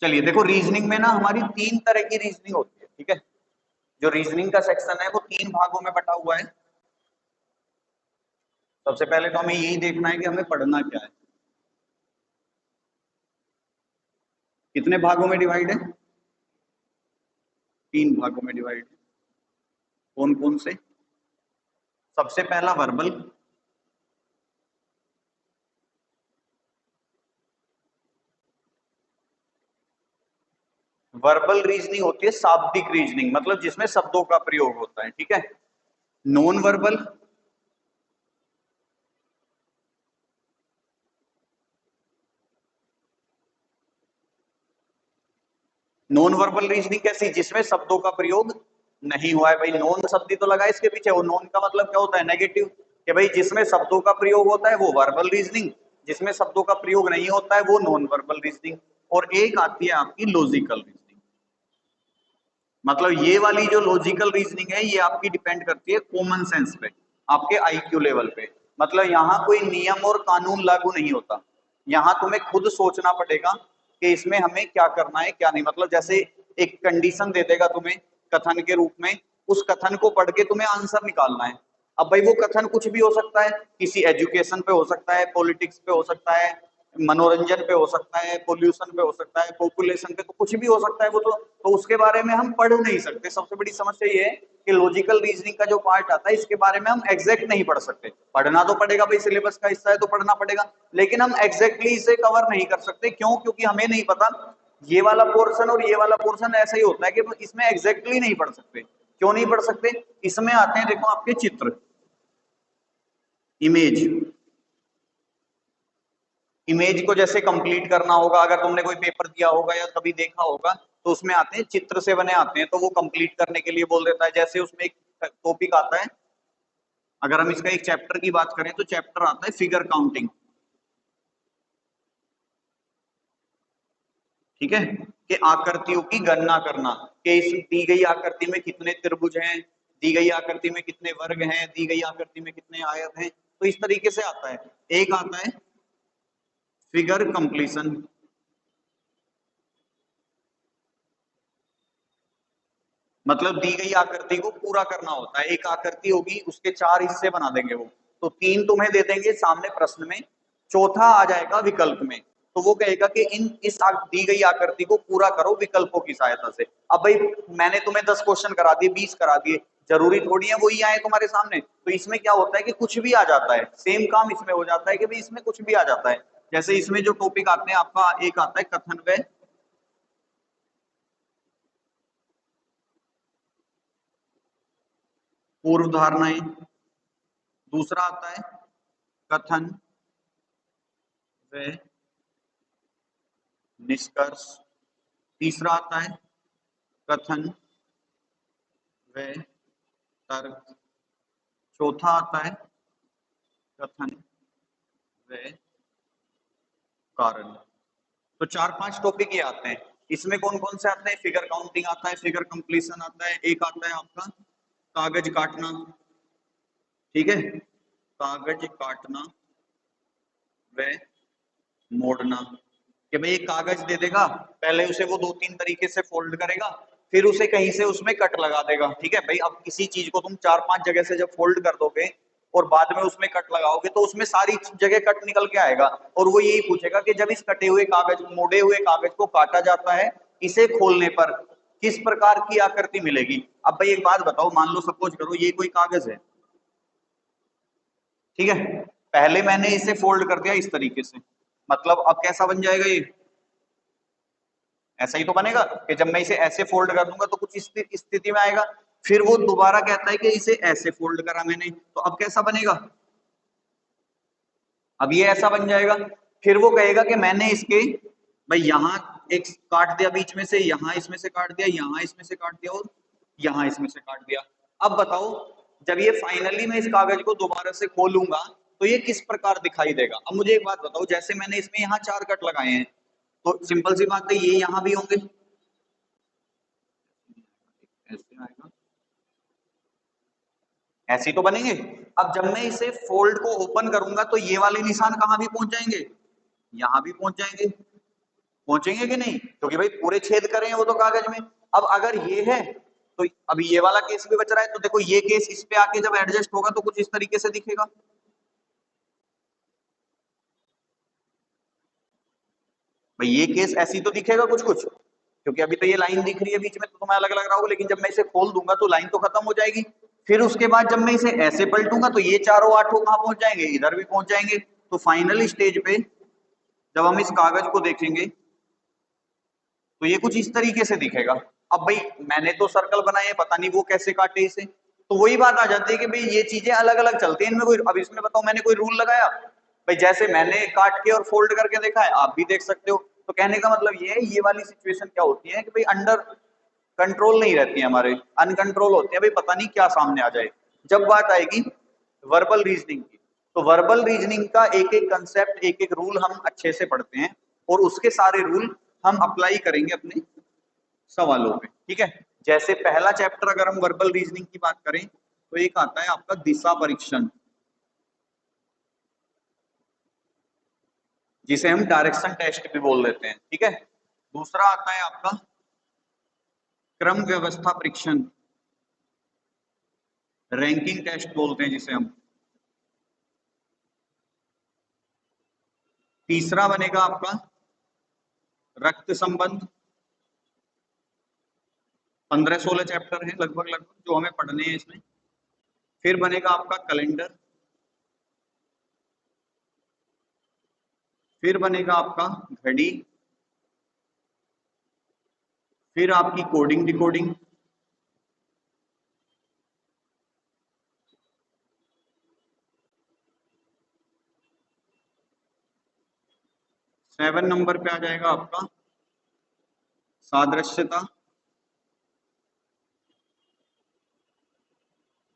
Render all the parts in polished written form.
चलिए देखो, रीजनिंग में ना हमारी तीन तरह की रीजनिंग होती है, ठीक है। जो रीजनिंग का सेक्शन है वो तीन भागों में बटा हुआ है। सबसे पहले तो हमें यही देखना है कि हमें पढ़ना क्या है। कितने भागों में डिवाइड है? तीन भागों में डिवाइड है। कौन कौन से? सबसे पहला वर्बल। वर्बल रीजनिंग होती है शाब्दिक रीजनिंग, मतलब जिसमें शब्दों का प्रयोग होता है, ठीक है। Non verbal. Non verbal reasoning कैसी? जिसमें शब्दों का प्रयोग नहीं हुआ है। भाई नॉन शब्द ही तो लगा इसके पीछे, वो नॉन का मतलब क्या होता है? नेगेटिव। कि भाई जिसमें शब्दों का प्रयोग होता है वो वर्बल रीजनिंग, जिसमें शब्दों का प्रयोग नहीं होता है वो नॉन वर्बल रीजनिंग। और एक आती है आपकी लॉजिकल रीजनिंग। मतलब ये वाली जो लॉजिकल रीजनिंग है ये आपकी डिपेंड करती है कॉमन सेंस पे, आपके आईक्यू लेवल पे। मतलब यहाँ कोई नियम और कानून लागू नहीं होता, यहाँ तुम्हें खुद सोचना पड़ेगा कि इसमें हमें क्या करना है क्या नहीं। मतलब जैसे एक कंडीशन दे देगा तुम्हें कथन के रूप में, उस कथन को पढ़ के तुम्हें आंसर निकालना है। अब भाई वो कथन कुछ भी हो सकता है, किसी एजुकेशन पे हो सकता है, पॉलिटिक्स पे हो सकता है, मनोरंजन पे हो सकता है, पोल्यूशन पे हो सकता है, पॉपुलेशन पे, तो कुछ भी हो सकता है वो तो उसके बारे में हम पढ़ नहीं सकते। सबसे बड़ी समस्या ये है कि लॉजिकल रीजनिंग का जो पार्ट आता है इसके बारे में हम एग्जैक्ट नहीं पढ़ सकते। पढ़ना तो पड़ेगा भाई, सिलेबस का हिस्सा है तो पढ़ना पड़ेगा, लेकिन हम एग्जैक्टली इसे कवर नहीं कर सकते। क्यों? क्योंकि हमें नहीं पता ये वाला पोर्शन और ये वाला पोर्शन ऐसा ही होता है कि इसमें एग्जैक्टली नहीं पढ़ सकते। क्यों नहीं पढ़ सकते? इसमें आते हैं देखो आपके चित्र, इमेज। इमेज को जैसे कंप्लीट करना होगा, अगर तुमने कोई पेपर दिया होगा या कभी देखा होगा, तो उसमें आते हैं चित्र से बने आते हैं, तो वो कंप्लीट करने के लिए बोल देता है। जैसे उसमें एक टॉपिक आता है, अगर हम इसका एक चैप्टर की बात करें तो चैप्टर आता है फिगर काउंटिंग, ठीक है। कि आकृतियों की गणना करना, कि इस दी गई आकृति में कितने त्रिभुज हैं, दी गई आकृति में कितने वर्ग हैं, दी गई आकृति में कितने आयत हैं। तो इस तरीके से आता है। एक आता है फिगर कंप्लीशन। मतलब दी गई आकृति को पूरा करना होता है। एक आकृति होगी, उसके चार हिस्से बना देंगे वो, तो तीन तुम्हें दे देंगे सामने प्रश्न में, चौथा आ जाएगा विकल्प में। तो वो कहेगा कि इस दी गई आकृति को पूरा करो विकल्पों की सहायता से। अब भाई मैंने तुम्हें 10 क्वेश्चन करा दिए, 20 करा दिए, जरूरी थोड़ी है वही आए तुम्हारे सामने। तो इसमें क्या होता है कि कुछ भी आ जाता है, सेम काम इसमें हो जाता है कि भाई इसमें कुछ भी आ जाता है। जैसे इसमें जो टॉपिक आते हैं आपका, एक आता है कथन व पूर्व धारणाएं, दूसरा आता है कथन व निष्कर्ष, तीसरा आता है कथन व तर्क, चौथा आता है कथन व कारण। तो चार पांच टॉपिक ये आते हैं। इसमें कौन कौन से आते हैं? फिगर काउंटिंग आता है, फिगर कंप्लीशन आता है, एक आता है आपका कागज काटना, ठीक है। कागज काटना व मोड़ना। कि भाई एक कागज दे देगा, पहले उसे वो दो तीन तरीके से फोल्ड करेगा, फिर उसे कहीं से उसमें कट लगा देगा, ठीक है। भाई अब किसी चीज को तुम चार पांच जगह से जब फोल्ड कर दोगे और बाद में उसमें कट लगाओगे तो उसमें सारी जगह कट निकल के आएगा। और वो यही पूछेगा कि जब इस कटे हुए कागज, मोड़े हुए कागज को काटा जाता है, इसे खोलने पर किस प्रकार की आकृति मिलेगी। अब भाई एक बात बताओ, मान लो सपोज करो ये कोई कागज है, ठीक है। पहले मैंने इसे फोल्ड कर दिया इस तरीके से, मतलब अब कैसा बन जाएगा ये? ऐसा ही तो बनेगा कि जब मैं इसे ऐसे फोल्ड कर दूंगा तो कुछ स्थिति में आएगा। फिर वो दोबारा कहता है कि इसे ऐसे फोल्ड करा मैंने, तो अब कैसा बनेगा? अब ये ऐसा बन जाएगा। फिर वो कहेगा कि मैंने इसके, भाई यहाँ एक काट दिया बीच में से, यहाँ इसमें से काट दिया, यहाँ इसमें से काट दिया, और यहाँ इसमें से काट दिया। अब बताओ, जब ये फाइनली मैं इस कागज को दोबारा से खोलूंगा तो ये किस प्रकार दिखाई देगा। अब मुझे एक बात बताओ, जैसे मैंने इसमें यहाँ चार कट लगाए हैं, तो सिंपल सी बात है ये यहाँ भी होंगे, ऐसे आएगा, ऐसे ही तो बनेंगे। अब जब मैं इसे फोल्ड को ओपन करूंगा तो ये वाले निशान कहां भी पहुंच जाएंगे, यहां भी पहुंच जाएंगे। पहुंचेंगे कि नहीं, क्योंकि भाई पूरे छेद कर रहे हैं वो तो कागज में। अब अगर ये है तो अभी ये वाला केस भी बच रहा है, तो देखो ये केस इस पे आके जब एडजस्ट होगा तो कुछ इस तरीके से दिखेगा। भाई ये केस ऐसी तो दिखेगा कुछ कुछ, क्योंकि अभी तो ये लाइन दिख रही है बीच में तो तुम्हें अलग लग रहा होगा, लेकिन जब मैं इसे खोल दूंगा तो लाइन तो खत्म हो जाएगी। फिर उसके बाद जब मैं इसे ऐसे पलटूंगा तो ये चारों आठों कहां पहुंच जाएंगे, इधर भी पहुंच जाएंगे। तो फाइनल स्टेज पे जब हम इस कागज को देखेंगे तो ये कुछ इस तरीके से दिखेगा। अब भाई मैंने तो सर्कल बनाए हैं, पता नहीं वो कैसे काटे इसे, तो वही बात आ जाती है कि भाई ये चीजें अलग अलग चलती हैं इनमें। कोई अब इसमें बताओ मैंने कोई रूल लगाया भाई, जैसे मैंने काट के और फोल्ड करके देखा है आप भी देख सकते हो। तो कहने का मतलब ये है, ये वाली सिचुएशन क्या होती है कि भाई अंडर कंट्रोल नहीं रहती है हमारे, अनकंट्रोल होते हैं भाई, पता नहीं क्या सामने आ जाए। जब बात आएगी वर्बल रीजनिंग की, तो वर्बल रीजनिंग का एक एक कंसेप्ट एक एक रूल हम अच्छे से पढ़ते हैं, और उसके सारे रूल हम अप्लाई करेंगे अपने सवालों पे, ठीक है। जैसे पहला चैप्टर अगर हम वर्बल रीजनिंग की बात करें तो एक आता है आपका दिशा परीक्षण, जिसे हम डायरेक्शन टेस्ट भी बोल देते हैं, ठीक है। दूसरा आता है आपका क्रम व्यवस्था परीक्षण, रैंकिंग टेस्ट बोलते हैं जिसे हम। तीसरा बनेगा आपका रक्त संबंध, 15-16 चैप्टर है लगभग लगभग जो हमें पढ़ने हैं इसमें। फिर बनेगा आपका कैलेंडर, फिर बनेगा आपका घड़ी, फिर आपकी कोडिंग डिकोडिंग, सेवन नंबर पे आ जाएगा आपका सादृश्यता,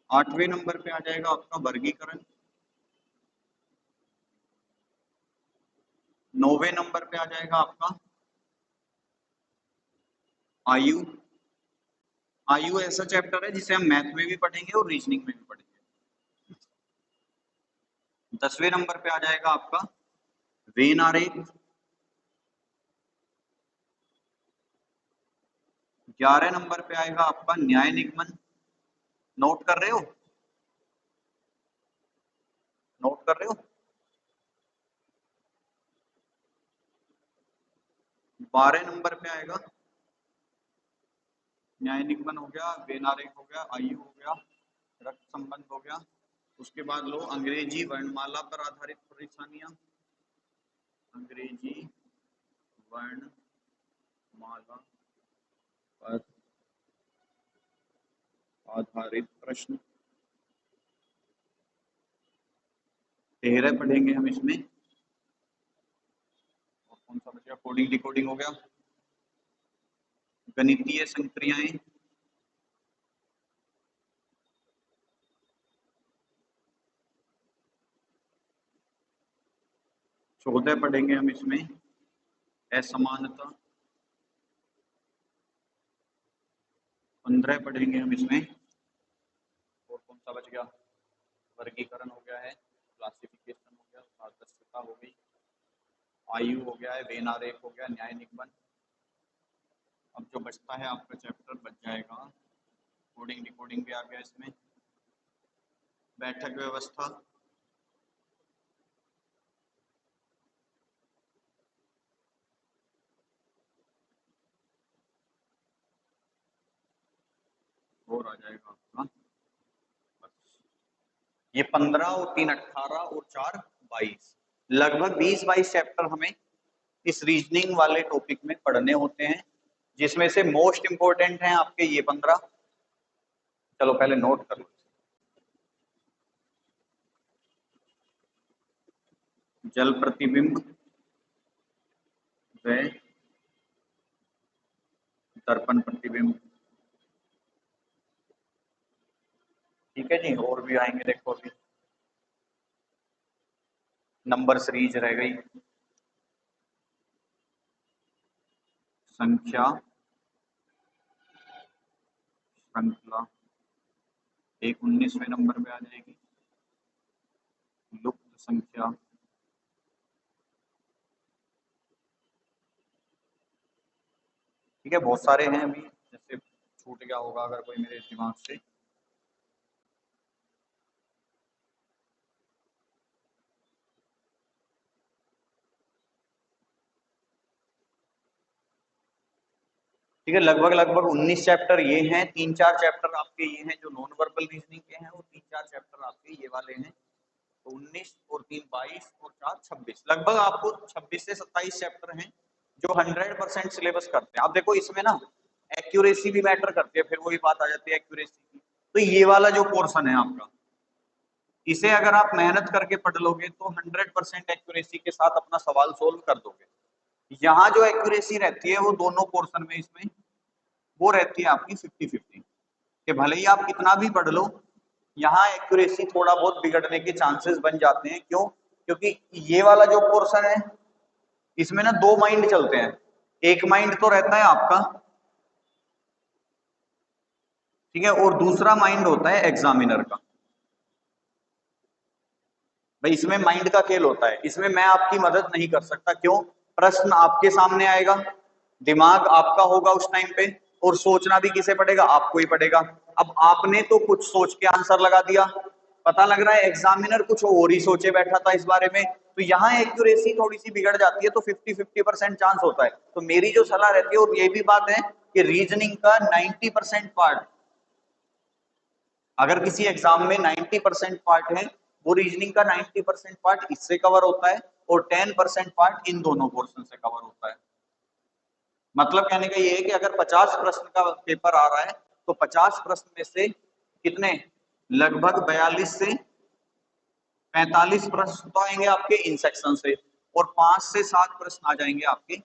आठवें नंबर पे आ जाएगा आपका वर्गीकरण, नौवें नंबर पे आ जाएगा आपका आयु। आयु ऐसा चैप्टर है जिसे हम मैथ में भी पढ़ेंगे और रीजनिंग में भी पढ़ेंगे। 10वें नंबर पे आ जाएगा आपका वेन आरेख, 11 नंबर पे आएगा आपका न्याय निगमन। नोट कर रहे हो, नोट कर रहे हो। 12 नंबर पे आएगा न्याय निगमन हो गया, वेन आरेख हो गया, आयु हो गया, रक्त संबंध हो गया। उसके बाद लो अंग्रेजी वर्णमाला पर आधारित परेशानियां, अंग्रेजी वर्णमाला पर आधारित प्रश्न 13 पढ़ेंगे हम इसमें। और कौन सा बचा, कोडिंग डिकोडिंग हो गया, गणितीय संक्रियाएं, चौदह पढ़ेंगे हम इसमें असमानता, 15 पढ़ेंगे हम इसमें। और कौन सा बच गया, वर्गीकरण हो गया है, क्लासिफिकेशन हो गया, सादृश्यता हो गई, आयु हो गया है, वेन आरेख हो गया, न्याय निगमन। अब जो बचता है आपका चैप्टर बच जाएगा कोडिंग डिकोडिंग भी आ गया इसमें, बैठक व्यवस्था, और आ जाएगा आपका ये 15 और 3 18 और 4 22, लगभग 20-22 चैप्टर हमें इस रीजनिंग वाले टॉपिक में पढ़ने होते हैं, जिसमें से मोस्ट इंपोर्टेंट हैं आपके ये 15। चलो पहले नोट कर लो। जल प्रतिबिंब व दर्पण प्रतिबिंब, ठीक है जी। और भी आएंगे देखो, अभी नंबर सीरीज रह गई, संख्या श्रृंखला एक 19वें नंबर पे आ जाएगी, लुप्त संख्या ठीक है, बहुत सारे हैं अभी, जैसे छूट गया होगा अगर कोई मेरे दिमाग से। ठीक है, लगभग लगभग 19 चैप्टर ये हैं, 3-4 चैप्टर आपके ये हैं जो नॉन वर्बल रीजनिंग के हैं, और 3-4 चैप्टर आपके ये वाले हैं। तो 19 और 3 22 और 4 26, लगभग आपको 26 से 27 चैप्टर हैं जो 100% सिलेबस करते हैं। अब देखो इसमें ना एक्यूरेसी भी मैटर करती है, फिर वही बात आ जाती है एक्यूरेसी की। तो ये वाला जो पोर्शन है आपका, इसे अगर आप मेहनत करके पढ़ लोगे तो 100% एक्यूरेसी के साथ अपना सवाल सोल्व कर दोगे। यहाँ जो एक्यूरेसी रहती है वो दोनों पोर्शन में इसमें वो रहती है आपकी 50-50, कि भले ही आप कितना भी पढ़ लो, यहाँ एक्यूरेसी थोड़ा बहुत बिगड़ने के चांसेस बन जाते हैं। क्यों? क्योंकि ये वाला जो पोर्शन है इसमें ना दो माइंड चलते हैं। एक माइंड तो रहता है आपका, ठीक है, और दूसरा माइंड होता है एग्जामिनर का। भाई इसमें माइंड का खेल होता है, इसमें मैं आपकी मदद नहीं कर सकता। क्यों? प्रश्न आपके सामने आएगा, दिमाग आपका होगा उस टाइम पे, और सोचना भी किसे पड़ेगा? आपको ही पड़ेगा। अब आपने तो कुछ सोच के आंसर लगा दिया, पता लग रहा है एग्जामिनर कुछ और ही सोचे बैठा था इस बारे में, तो यहाँ एक्यूरेसी थोड़ी सी बिगड़ जाती है। तो 50-50% चांस होता है। तो मेरी जो सलाह रहती है, और ये भी बात है कि रीजनिंग का 90% पार्ट, अगर किसी एग्जाम में 90% पार्ट है, वो रीजनिंग का 90% पार्ट इससे कवर होता है, और 10% पार्ट इन दोनों पोर्शन से कवर होता है। मतलब कहने का ये है कि अगर 50 प्रश्न का पेपर आ रहा है, तो 50 प्रश्न में से कितने, लगभग 42 से 45 प्रश्न तो आएंगे आपके इन सेक्शन से, और 5 से 7 प्रश्न आ जाएंगे आपके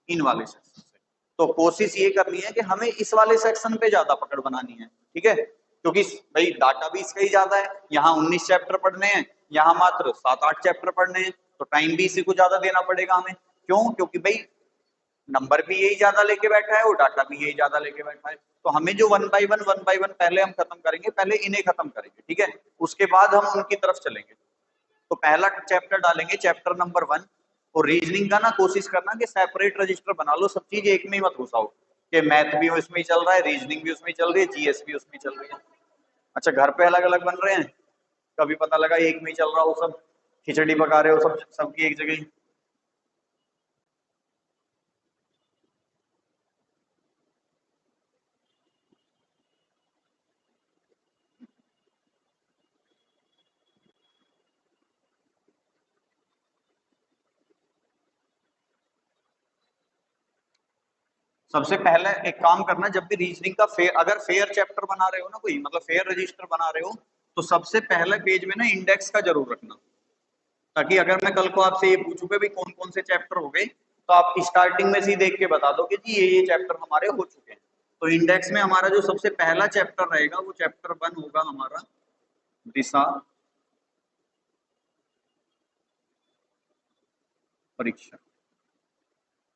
इन वाले सेक्शन से। तो कोशिश ये करनी है कि हमें इस वाले सेक्शन पे ज्यादा पकड़ बनानी है, ठीक है, क्योंकि भाई डाटा भी इसका ही ज्यादा है। यहाँ 19 चैप्टर पढ़ने हैं, यहाँ मात्र 7-8 चैप्टर पढ़ने हैं, तो टाइम भी इसी को ज्यादा देना पड़ेगा हमें। क्यों? क्योंकि भाई नंबर भी यही ज्यादा लेके बैठा है और डाटा भी यही ज्यादा लेके बैठा है। तो हमें जो वन बाय वन पहले हम खत्म करेंगे, पहले इन्हें खत्म करेंगे, ठीक है, उसके बाद हम उनकी तरफ चलेंगे। तो पहला चैप्टर डालेंगे, चैप्टर नंबर 1। और रीजनिंग का ना कोशिश करना कि सेपरेट रजिस्टर बना लो, सब चीज एक में ही मत घुसाओ, कि मैथ भी उसमें ही चल रहा है, रीजनिंग भी उसमें चल रही है, जीएस भी उसमें चल रही है। अच्छा, घर पे अलग अलग बन रहे हैं, कभी पता लगा एक में ही चल रहा हो, सब खिचड़ी पका रहे हो, सब सबकी एक जगह ही। सबसे पहले एक काम करना, जब भी रीजनिंग का फेयर, अगर फेयर चैप्टर बना रहे हो ना कोई, मतलब फेयर रजिस्टर बना रहे हो, तो सबसे पहले पेज में ना इंडेक्स का जरूर रखना, ताकि अगर मैं कल को आपसे ये पूछूंगा भी कौन कौन से चैप्टर हो गए, तो आप स्टार्टिंग में से ही देख के बता दो कि जी ये चैप्टर हमारे हो चुके हैं। तो इंडेक्स में हमारा जो सबसे पहला चैप्टर रहेगा वो चैप्टर 1 होगा हमारा, दिशा परीक्षण।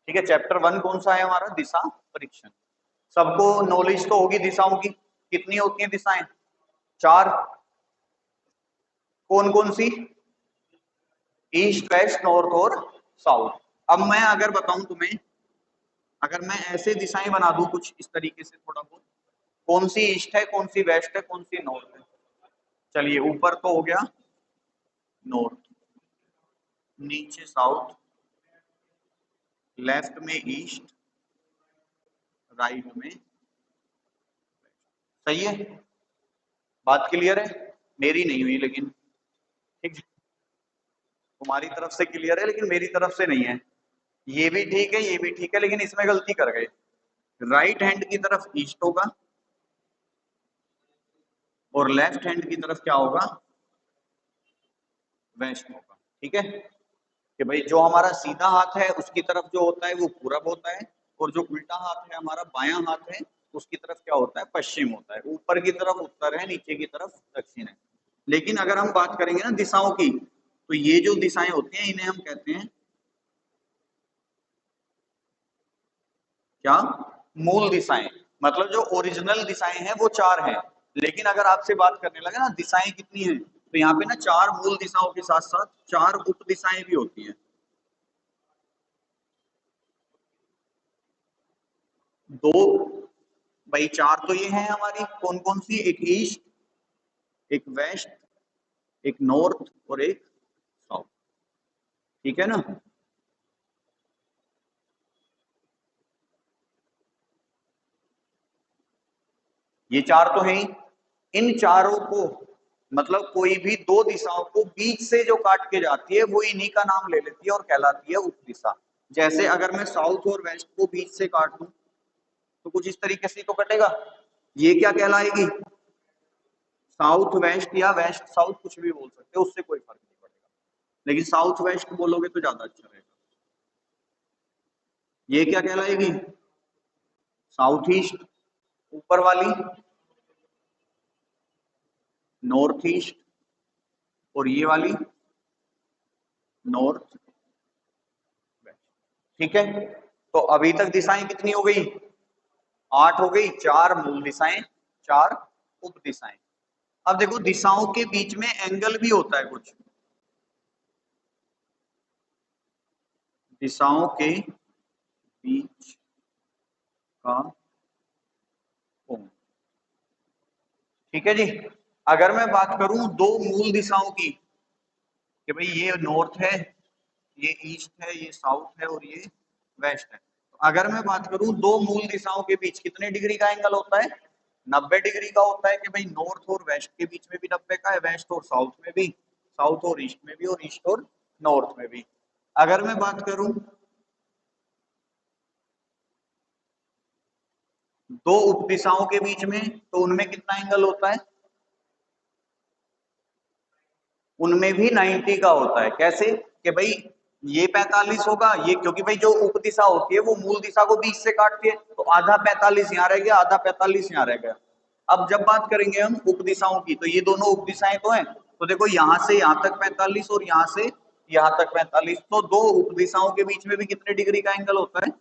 ठीक है, चैप्टर 1 कौन सा है हमारा? दिशा परीक्षण। सबको नॉलेज तो होगी दिशाओं की, कितनी होती हैं दिशाएं? 4। कौन कौन सी? ईस्ट, वेस्ट, नॉर्थ और साउथ। अब मैं अगर बताऊं तुम्हें, अगर मैं ऐसे दिशाएं बना दूं कुछ इस तरीके से थोड़ा बहुत, कौन सी ईस्ट है, कौन सी वेस्ट है, कौन सी नॉर्थ है? चलिए, ऊपर तो हो गया नॉर्थ, नीचे साउथ, लेफ्ट में ईस्ट, राइट में। सही है, बात क्लियर है? मेरी नहीं हुई लेकिन, ठीक है, तुम्हारी तरफ से क्लियर है लेकिन मेरी तरफ से नहीं है। ये भी ठीक है, ये भी ठीक है, लेकिन इसमें गलती कर गए। राइट हैंड की तरफ ईस्ट होगा, और लेफ्ट हैंड की तरफ क्या होगा? वेस्ट होगा। ठीक है, कि भाई जो हमारा सीधा हाथ है उसकी तरफ जो होता है वो पूरब होता है, और जो उल्टा हाथ है हमारा बायां हाथ है उसकी तरफ क्या होता है? पश्चिम होता है। ऊपर की तरफ उत्तर है, नीचे की तरफ दक्षिण है। लेकिन अगर हम बात करेंगे ना दिशाओं की, तो ये जो दिशाएं होती हैं इन्हें हम कहते हैं क्या? मूल दिशाएं। मतलब जो ओरिजिनल दिशाएं हैं वो 4 हैं, लेकिन अगर आपसे बात करने लगे ना दिशाएं कितनी हैं, तो यहाँ पे ना 4 मूल दिशाओं के साथ साथ 4 उप दिशाएं भी होती हैं। दो भाई, चार तो ये हैं हमारी, कौन कौन सी, एक ईस्ट, एक वेस्ट, एक नॉर्थ और एक साउथ। ठीक है ना। ये चार तो हैं ही। इन चारों को मतलब कोई भी दो दिशाओं को बीच से जो काट के जाती है वो इन्हीं का नाम ले लेती है और कहलाती है उपदिशा। जैसे अगर मैं साउथ और वेस्ट को बीच से काट दूं तो कुछ इस तरीके से तो कटेगा। ये क्या कहलाएगी, साउथ वेस्ट या वेस्ट साउथ, कुछ भी बोल सकते हो, उससे कोई फर्क नहीं पड़ेगा, लेकिन साउथ वेस्ट बोलोगे तो ज्यादा अच्छा रहेगा। ये क्या कहलाएगी, साउथ ईस्ट ऊपर वाली, नॉर्थ ईस्ट, और ये वाली नॉर्थ वेस्ट। ठीक है, तो अभी तक दिशाएं कितनी हो गई, 8 हो गई। 4 मूल दिशाएं, 4 उप दिशाएं। अब देखो दिशाओं के बीच में एंगल भी होता है कुछ। दिशाओं के बीच का कोण। ठीक है जी। अगर मैं बात करूं दो मूल दिशाओं की, कि भाई ये नॉर्थ है, ये ईस्ट है, ये साउथ है और ये वेस्ट है, तो अगर मैं बात करूं दो मूल दिशाओं के बीच कितने डिग्री का एंगल होता है, 90 डिग्री का होता है। कि भाई नॉर्थ और वेस्ट के बीच में भी 90 का है, वेस्ट और साउथ में भी, साउथ और ईस्ट में भी, और ईस्ट और नॉर्थ में भी। अगर मैं बात करूं दो उपदिशाओं के बीच में, तो उनमें कितना एंगल होता है, उनमें भी 90 का होता है। कैसे, कि भाई ये 45 होगा, ये क्योंकि भाई जो उपदिशा होती है वो मूल दिशा को बीच से काटती है, तो आधा 45 यहाँ रह गया, आधा 45 यहाँ रह गया। अब जब बात करेंगे हम उपदिशाओं की, तो ये दोनों उपदिशाएं तो हैं, तो देखो यहाँ से यहाँ तक 45 और यहाँ से यहाँ तक 45, तो दो उपदिशाओं के बीच में भी कितने डिग्री का एंगल होता है,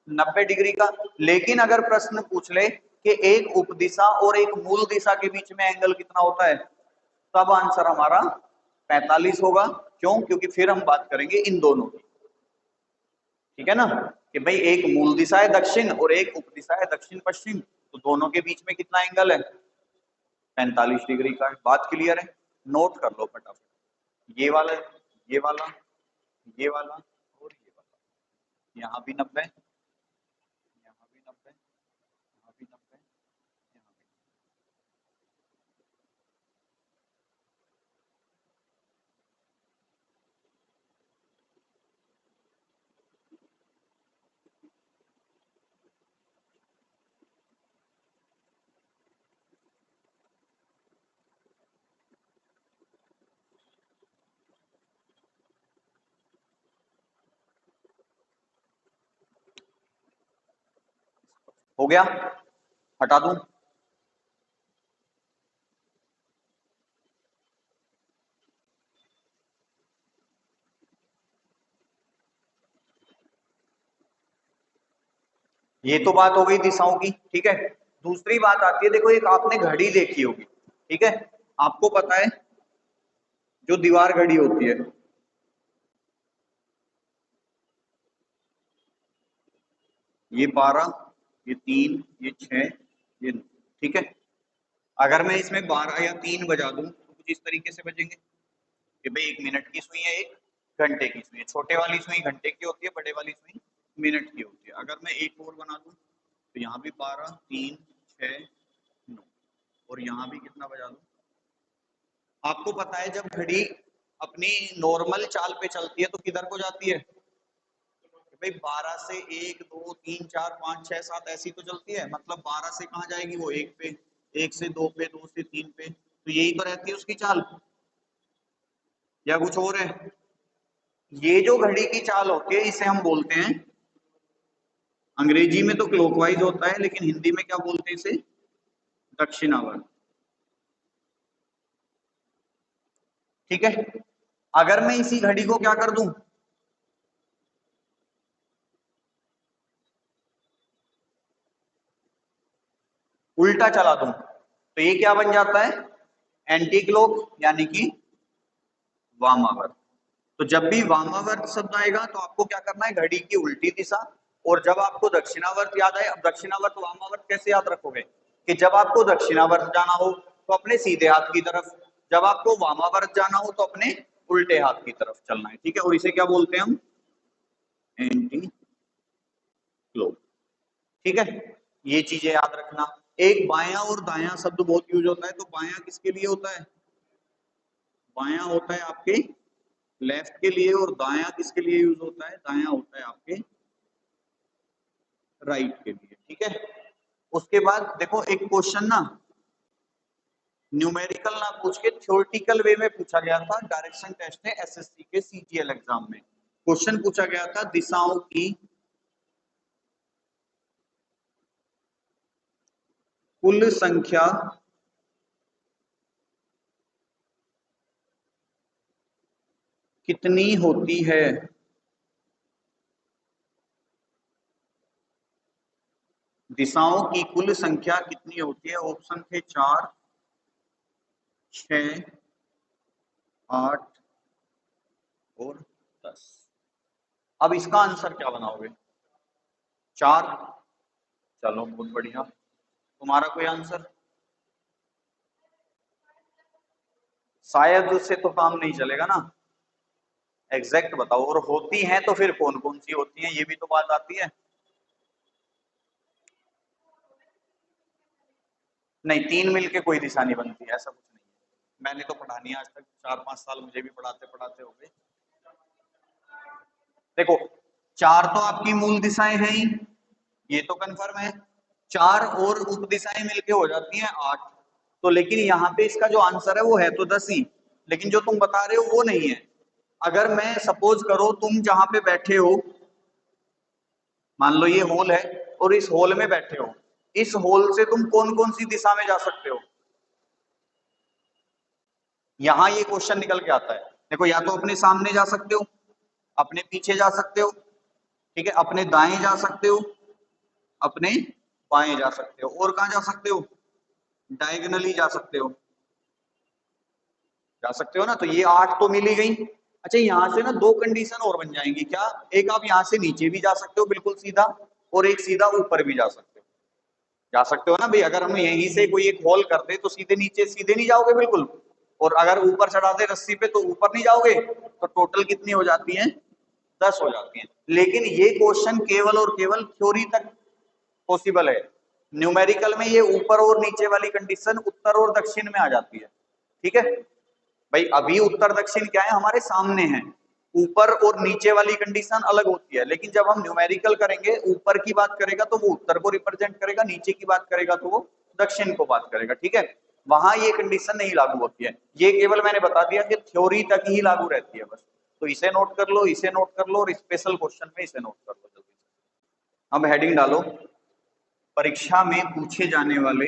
90 डिग्री का। लेकिन अगर प्रश्न पूछ ले कि एक उपदिशा और एक मूल दिशा के बीच में एंगल कितना होता है, तब आंसर हमारा 45 होगा। क्यों, क्योंकि फिर हम बात करेंगे इन दोनों की। ठीक है ना, कि भाई एक मूल दिशा है दक्षिण और एक उपदिशा है दक्षिण पश्चिम, तो दोनों के बीच में कितना एंगल है, 45 डिग्री का है। बात क्लियर है, नोट कर लो फटाफट। ये वाला, ये वाला, ये वाला और ये वाला, यहाँ भी 90, यहाँ भी 90, यहाँ भी 90, यहाँ भी। हो गया, हटा दूं। ये तो बात हो गई दिशाओं की। ठीक है, दूसरी बात आती है, देखो एक आपने घड़ी देखी होगी। ठीक है, आपको पता है जो दीवार घड़ी होती है, ये 12, ये 3, ये 6, ये 9। ठीक है, अगर मैं इसमें 12 या 3 बजा दूं तो कुछ इस तरीके से बजेंगे कि भाई 1 मिनट की सुई है, 1 घंटे की सुई है। छोटे वाली सुई घंटे की होती है, बड़े वाली सुई मिनट की होती है। अगर मैं एक और बना दूं तो यहाँ भी 12, 3, 6, 9, और यहाँ भी कितना बजा दूं। आपको पता है जब घड़ी अपनी नॉर्मल चाल पे चलती है तो किधर को जाती है, भाई 12 से 1, 2, 3, 4, 5, 6, 7 ऐसी तो चलती है। मतलब 12 से कहाँ जाएगी वो, 1 पे, 1 से 2 पे, 2 से 3 पे, तो यही तो रहती है उसकी चाल, या कुछ और है। ये जो घड़ी की चाल होती है इसे हम बोलते हैं, अंग्रेजी में तो क्लॉकवाइज होता है, लेकिन हिंदी में क्या बोलते हैं इसे, दक्षिणावर्त। ठीक है, अगर मैं इसी घड़ी को क्या कर दूं, उल्टा चला दूं, तो ये क्या बन जाता है, एंटी क्लॉक, यानी कि वामावर्त। तो जब भी वामावर्त शब्द आएगा तो आपको क्या करना है, घड़ी की उल्टी दिशा और जब आपको दक्षिणावर्त याद आए, अब दक्षिणावर्त वामावर्त कैसे याद रखोगे कि जब आपको दक्षिणावर्त जाना हो तो अपने सीधे हाथ की तरफ, जब आपको वामावर्त जाना हो तो अपने उल्टे हाथ की तरफ चलना है, ठीक है। और इसे क्या बोलते हैं हम, एंटी क्लोक, ठीक है। ये चीजें याद रखना। एक बायां और दायां शब्द बहुत यूज होता है, तो बायां किसके लिए होता है, बायां होता है आपके लेफ्ट के लिए, और दायां किसके लिए यूज होता है, दायां होता है आपके राइट के लिए, ठीक है। उसके बाद देखो एक क्वेश्चन ना न्यूमेरिकल ना पूछ के थ्योरेटिकल वे में पूछा गया था, डायरेक्शन टेस्ट है एसएससी के सीजीएल एग्जाम में। क्वेश्चन पूछा गया था दिशाओं की कुल संख्या कितनी होती है, दिशाओं की कुल संख्या कितनी होती है। ऑप्शन थे 4, 6, 8 और 10। अब इसका आंसर क्या बनाओगे, 4, चलो बहुत बढ़िया। तुम्हारा कोई आंसर, शायद उससे तो काम नहीं चलेगा ना, एग्जैक्ट बताओ। और होती हैं तो फिर कौन कौन सी होती हैं, ये भी तो बात आती है। नहीं, 3 मिलके कोई दिशा नहीं बनती, ऐसा कुछ नहीं है। मैंने तो पढ़ा नहीं आज तक, 4-5 साल मुझे भी पढ़ाते पढ़ाते हो गए। देखो 4 तो आपकी मूल दिशाएं हैं ही, ये तो कंफर्म है। 4 और उप दिशाएं मिलके हो जाती हैं 8। तो लेकिन यहाँ पे इसका जो आंसर है वो है तो 10 ही, लेकिन जो तुम बता रहे हो वो नहीं है। अगर मैं सपोज करो तुम जहां पे बैठे हो, मान लो ये होल है और इस होल में बैठे हो, इस होल से तुम कौन कौन सी दिशा में जा सकते हो, यहां ये क्वेश्चन निकल के आता है। देखो या तो अपने सामने जा सकते हो, अपने पीछे जा सकते हो, ठीक है, अपने दाएं जा सकते हो, अपने बाएं जा सकते हो, और कहां जा सकते हो, डायगनली जा सकते हो, जा सकते हो ना। तो ये 8 तो मिल ही गई। अच्छा यहां से ना 2 कंडीशन और बन जाएंगी क्या, एक आप यहां से नीचे भी जा सकते हो बिल्कुल सीधा, और एक सीधा ऊपर भी जा सकते हो। जा सकते हो ना भाई, अगर हम यहीं से कोई एक होल कर दे तो सीधे नीचे सीधे नहीं जाओगे बिल्कुल, और अगर ऊपर चढ़ा दे रस्सी पे तो ऊपर नहीं जाओगे। तो टोटल कितनी हो जाती है, 10 हो जाती है। लेकिन ये क्वेश्चन केवल और केवल थ्योरी तक पॉसिबल है, न्यूमेरिकल में ये ऊपर और नीचे वाली कंडीशन उत्तर और दक्षिण में आ जाती है, ठीक है भाई। अभी उत्तर दक्षिण क्या है, हमारे सामने है, ऊपर और नीचे वाली कंडीशन अलग होती है। लेकिन जब हम न्यूमेरिकल करेंगे, ऊपर की बात करेगा तो वो उत्तर को रिप्रेजेंट करेगा, नीचे की बात करेगा तो वो दक्षिण को बात करेगा, ठीक है। वहां ये कंडीशन नहीं लागू होती है, ये केवल मैंने बता दिया कि थ्योरी तक ही लागू रहती है बस। तो इसे नोट कर लो, इसे नोट कर लो, और स्पेशल क्वेश्चन में इसे नोट कर लो जल्दी से। अब हेडिंग डालो, परीक्षा में पूछे जाने वाले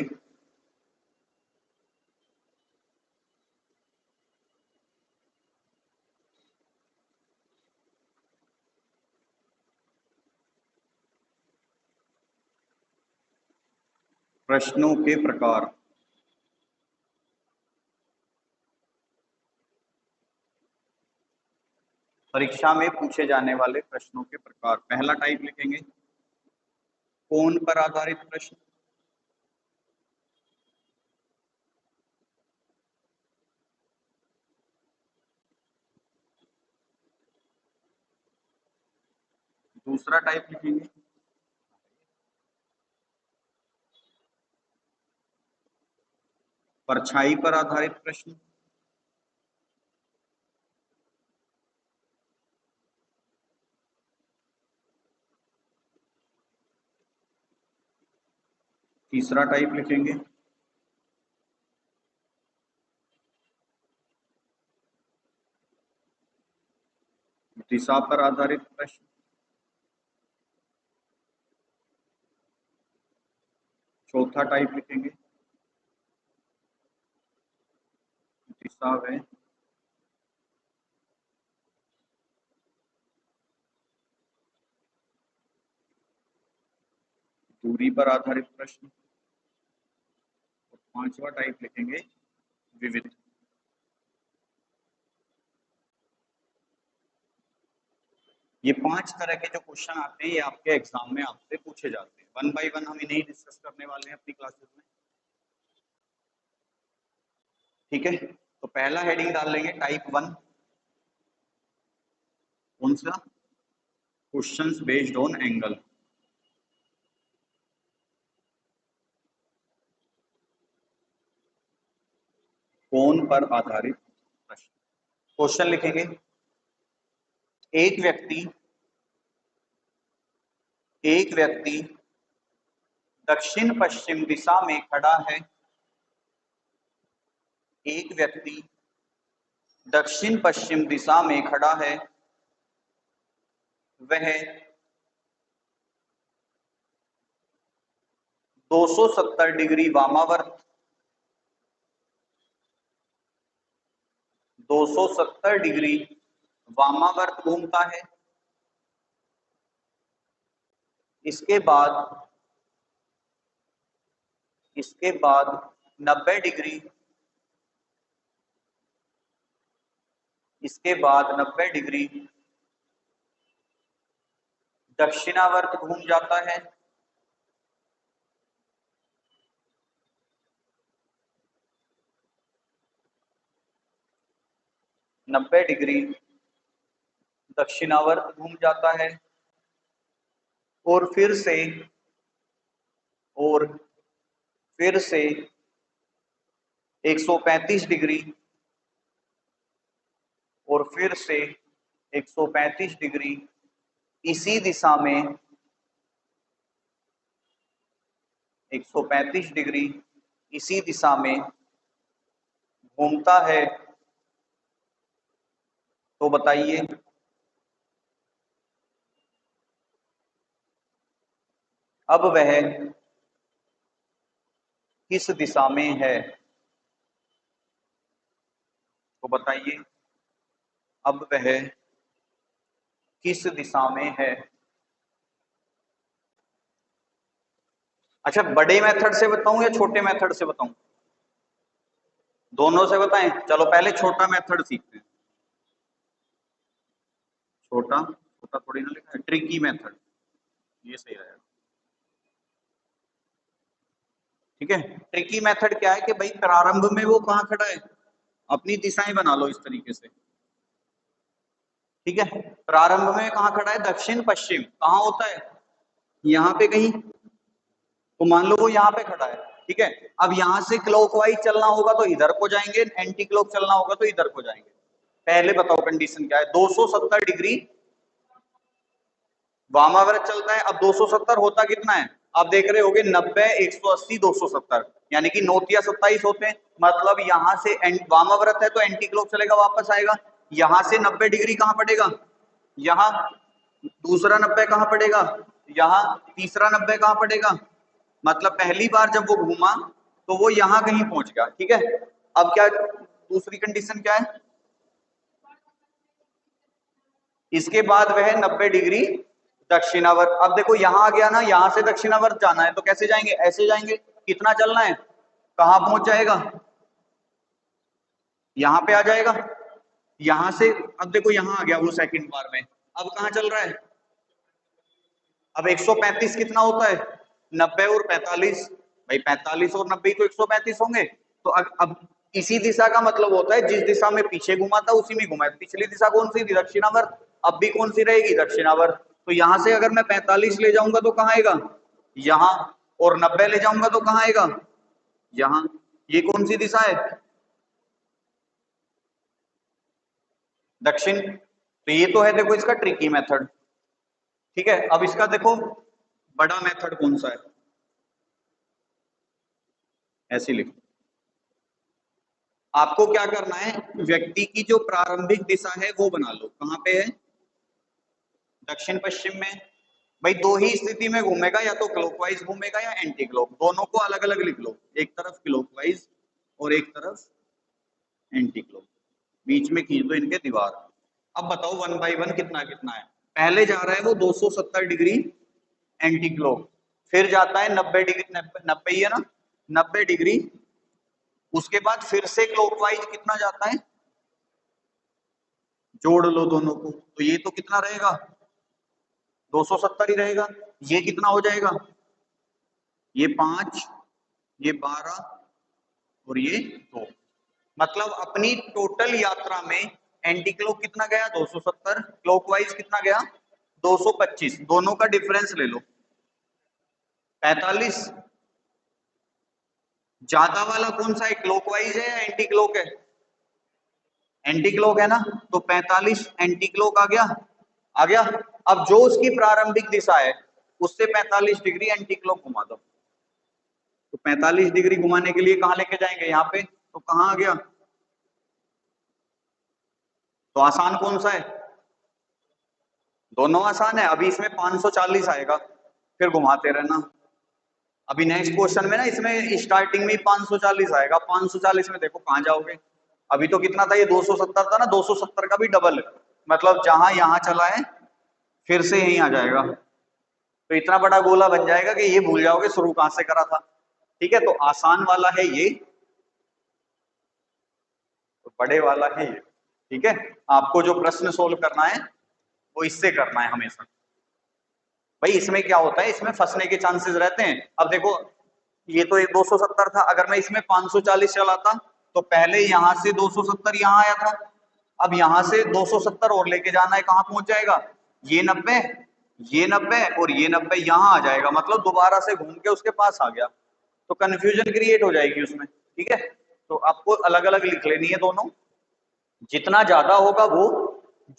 प्रश्नों के प्रकार। परीक्षा में पूछे जाने वाले प्रश्नों के प्रकार, पहला टाइप लिखेंगे कौन पर आधारित प्रश्न, दूसरा टाइप लिखेंगे परछाई पर आधारित प्रश्न, तीसरा टाइप लिखेंगे दिशा पर आधारित प्रश्न, चौथा टाइप लिखेंगे दिशा व दूरी पर आधारित प्रश्न, और पांचवा टाइप लिखेंगे विविध। ये 5 तरह के जो क्वेश्चन आते हैं ये आपके एग्जाम में आपसे पूछे जाते हैं। 1 बाय 1 हम इन्हें डिस्कस करने वाले हैं अपनी क्लासेस में। ठीक है, तो पहला हेडिंग डाल लेंगे टाइप 1, कौन सा? Questions based on angle. कोण पर आधारित प्रश्न। क्वेश्चन लिखेंगे, एक व्यक्ति दक्षिण पश्चिम दिशा में खड़ा है। एक व्यक्ति दक्षिण पश्चिम दिशा में खड़ा है। वह 270 डिग्री वामावर्त 270 डिग्री वामावर्त घूमता है। इसके बाद 90 डिग्री 90 डिग्री दक्षिणावर्त घूम जाता है। नब्बे डिग्री दक्षिणावर्त घूम जाता है और फिर से 135 डिग्री और फिर से 135 डिग्री इसी दिशा में 135 डिग्री इसी दिशा में घूमता है। तो बताइए अब वह किस दिशा में है। तो बताइए अब वह किस दिशा में है। अच्छा, बड़े मेथड से बताऊं या छोटे मेथड से बताऊं? दोनों से बताएं। चलो पहले छोटा मेथड सीखते हैं। छोटा थोड़ी ना लिखा है, ट्रिकी मेथड, ये सही रहेगा। ठीक है, ट्रिकी मेथड क्या है कि भाई प्रारंभ में वो कहाँ खड़ा है, अपनी दिशाएं बना लो इस तरीके से। ठीक है, प्रारंभ में कहाँ खड़ा है, दक्षिण पश्चिम। कहाँ होता है, यहाँ पे कहीं। तो मान लो वो यहाँ पे खड़ा है। ठीक है, अब यहाँ से क्लॉकवाइज चलना होगा तो इधर को जाएंगे, एंटी क्लॉक चलना होगा तो इधर को जाएंगे। पहले बताओ कंडीशन क्या है। 270 डिग्री वामावर्त चलता है। अब 270 होता कितना है, आप देख रहे होगे 90 180 270, यानी कि 9 या 27 होते हैं। मतलब यहाँ से वामावर्त है तो एंटी क्लॉक चलेगा, वापस आएगा। यहाँ से 90 डिग्री कहाँ पड़ेगा, यहाँ। दूसरा 90 कहाँ पड़ेगा, यहाँ। तीसरा 90 कहाँ पड़ेगा। मतलब पहली बार जब वो घूमा तो वो यहाँ कहीं पहुंच गया। ठीक है, अब क्या दूसरी कंडीशन क्या है, इसके बाद वह 90 डिग्री दक्षिणावर्त। अब देखो यहाँ आ गया ना, यहाँ से दक्षिणावर्त जाना है तो कैसे जाएंगे, ऐसे जाएंगे। कितना चलना है, कहाँ पहुंच जाएगा, यहाँ पे आ जाएगा। यहाँ से अब देखो यहाँ आ गया वो सेकंड बार में, अब कहाँ चल रहा है। अब 135 कितना होता है, 90 और 45। भाई 45 और 90 तो 135 होंगे। तो अब इसी दिशा का मतलब होता है जिस दिशा में पीछे घुमा था उसी में घुमा है। पिछली दिशा कौन सी थी, दक्षिणावर्त। अब भी कौन सी रहेगी, दक्षिणावर्त। तो यहां से अगर मैं 45 ले जाऊंगा तो कहाँ आएगा, यहाँ। और 90 ले जाऊंगा तो कहाँ आएगा, यहाँ। ये कौन सी दिशा है, दक्षिण। तो ये तो है देखो इसका ट्रिकी मेथड। ठीक है, अब इसका देखो बड़ा मेथड कौन सा है, ऐसे लिखो। आपको क्या करना है, व्यक्ति की जो प्रारंभिक दिशा है वो बना लो। कहाँ पे है, दक्षिण पश्चिम में। भाई दो ही स्थिति में घूमेगा, या तो क्लॉकवाइज घूमेगा या एंटी क्लॉक। दोनों को अलग अलग लिख लो, एक तरफ क्लॉकवाइज और एक तरफ एंटी क्लॉक। बीच में खींच दो इनके दीवार। अब बताओ 1 बाय 1 कितना कितना है। पहले जा रहा है वो 270 डिग्री एंटी क्लॉक, फिर जाता है 90 डिग्री, 90 ही है ना, 90 डिग्री। उसके बाद फिर से क्लॉकवाइज कितना जाता है, जोड़ लो दोनों को, तो ये तो कितना रहेगा 270 ही रहेगा। ये कितना हो जाएगा, ये 5, ये 12 और ये 2। मतलब अपनी टोटल यात्रा में एंटी क्लॉक कितना गया, 270, क्लॉकवाइज कितना गया, 225। दोनों का डिफरेंस ले लो, 45। ज्यादा वाला कौन सा है, क्लॉकवाइज है या एंटी क्लॉक है, एंटी क्लॉक है ना, तो 45 एंटी क्लॉक आ गया, आ गया। अब जो उसकी प्रारंभिक दिशा है उससे 45 डिग्री एंटी क्लॉक घुमा दो, तो 45 डिग्री घुमाने के लिए कहां लेके जाएंगे, यहाँ पे, तो कहां आ गया, तो आसान कौन सा है, दोनों आसान है। अभी इसमें 540 आएगा, फिर घुमाते रहना। अभी नेक्स्ट क्वेश्चन में ना इसमें स्टार्टिंग में ही 540 आएगा, 540 में देखो कहां जाओगे। अभी तो कितना था, ये 270 था ना, 270 का भी डबल है, मतलब जहां यहां चला है फिर से यहीं आ जाएगा, तो इतना बड़ा गोला बन जाएगा कि ये भूल जाओगे शुरू कहां से करा था। ठीक है, तो आसान वाला है ये, तो बड़े वाला है ये। ठीक है, आपको जो प्रश्न सोल्व करना है वो इससे करना है हमेशा। भाई इसमें क्या होता है, इसमें फंसने के चांसेस रहते हैं। अब देखो ये तो 270 था, अगर मैं इसमें 540 चलाता तो पहले यहां से 270 यहां आया था, अब यहां से 270 और लेके जाना है, कहां पहुंच जाएगा, ये 90, ये 90 और ये 90 यहां आ जाएगा, मतलब दोबारा से घूम के उसके पास आ गया, तो कंफ्यूजन क्रिएट हो जाएगी उसमें। ठीक है, तो आपको अलग अलग लिख लेनी है दोनों, जितना ज्यादा होगा वो,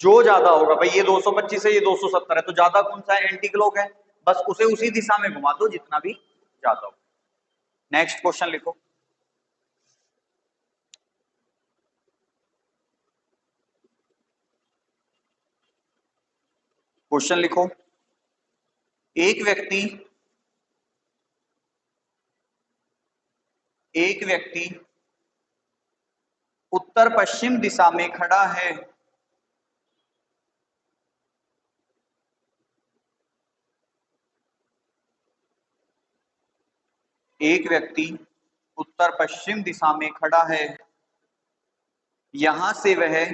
जो ज्यादा होगा, भाई ये 225 है, ये 270 है, तो ज्यादा कौन सा है, एंटी क्लॉक है, बस उसे उसी दिशा में घुमा दो जितना भी ज्यादा हो। नेक्स्ट क्वेश्चन लिखो। क्वेश्चन लिखो, एक व्यक्ति एक व्यक्ति उत्तर पश्चिम दिशा में खड़ा है, एक व्यक्ति उत्तर पश्चिम दिशा में खड़ा है, यहां से वह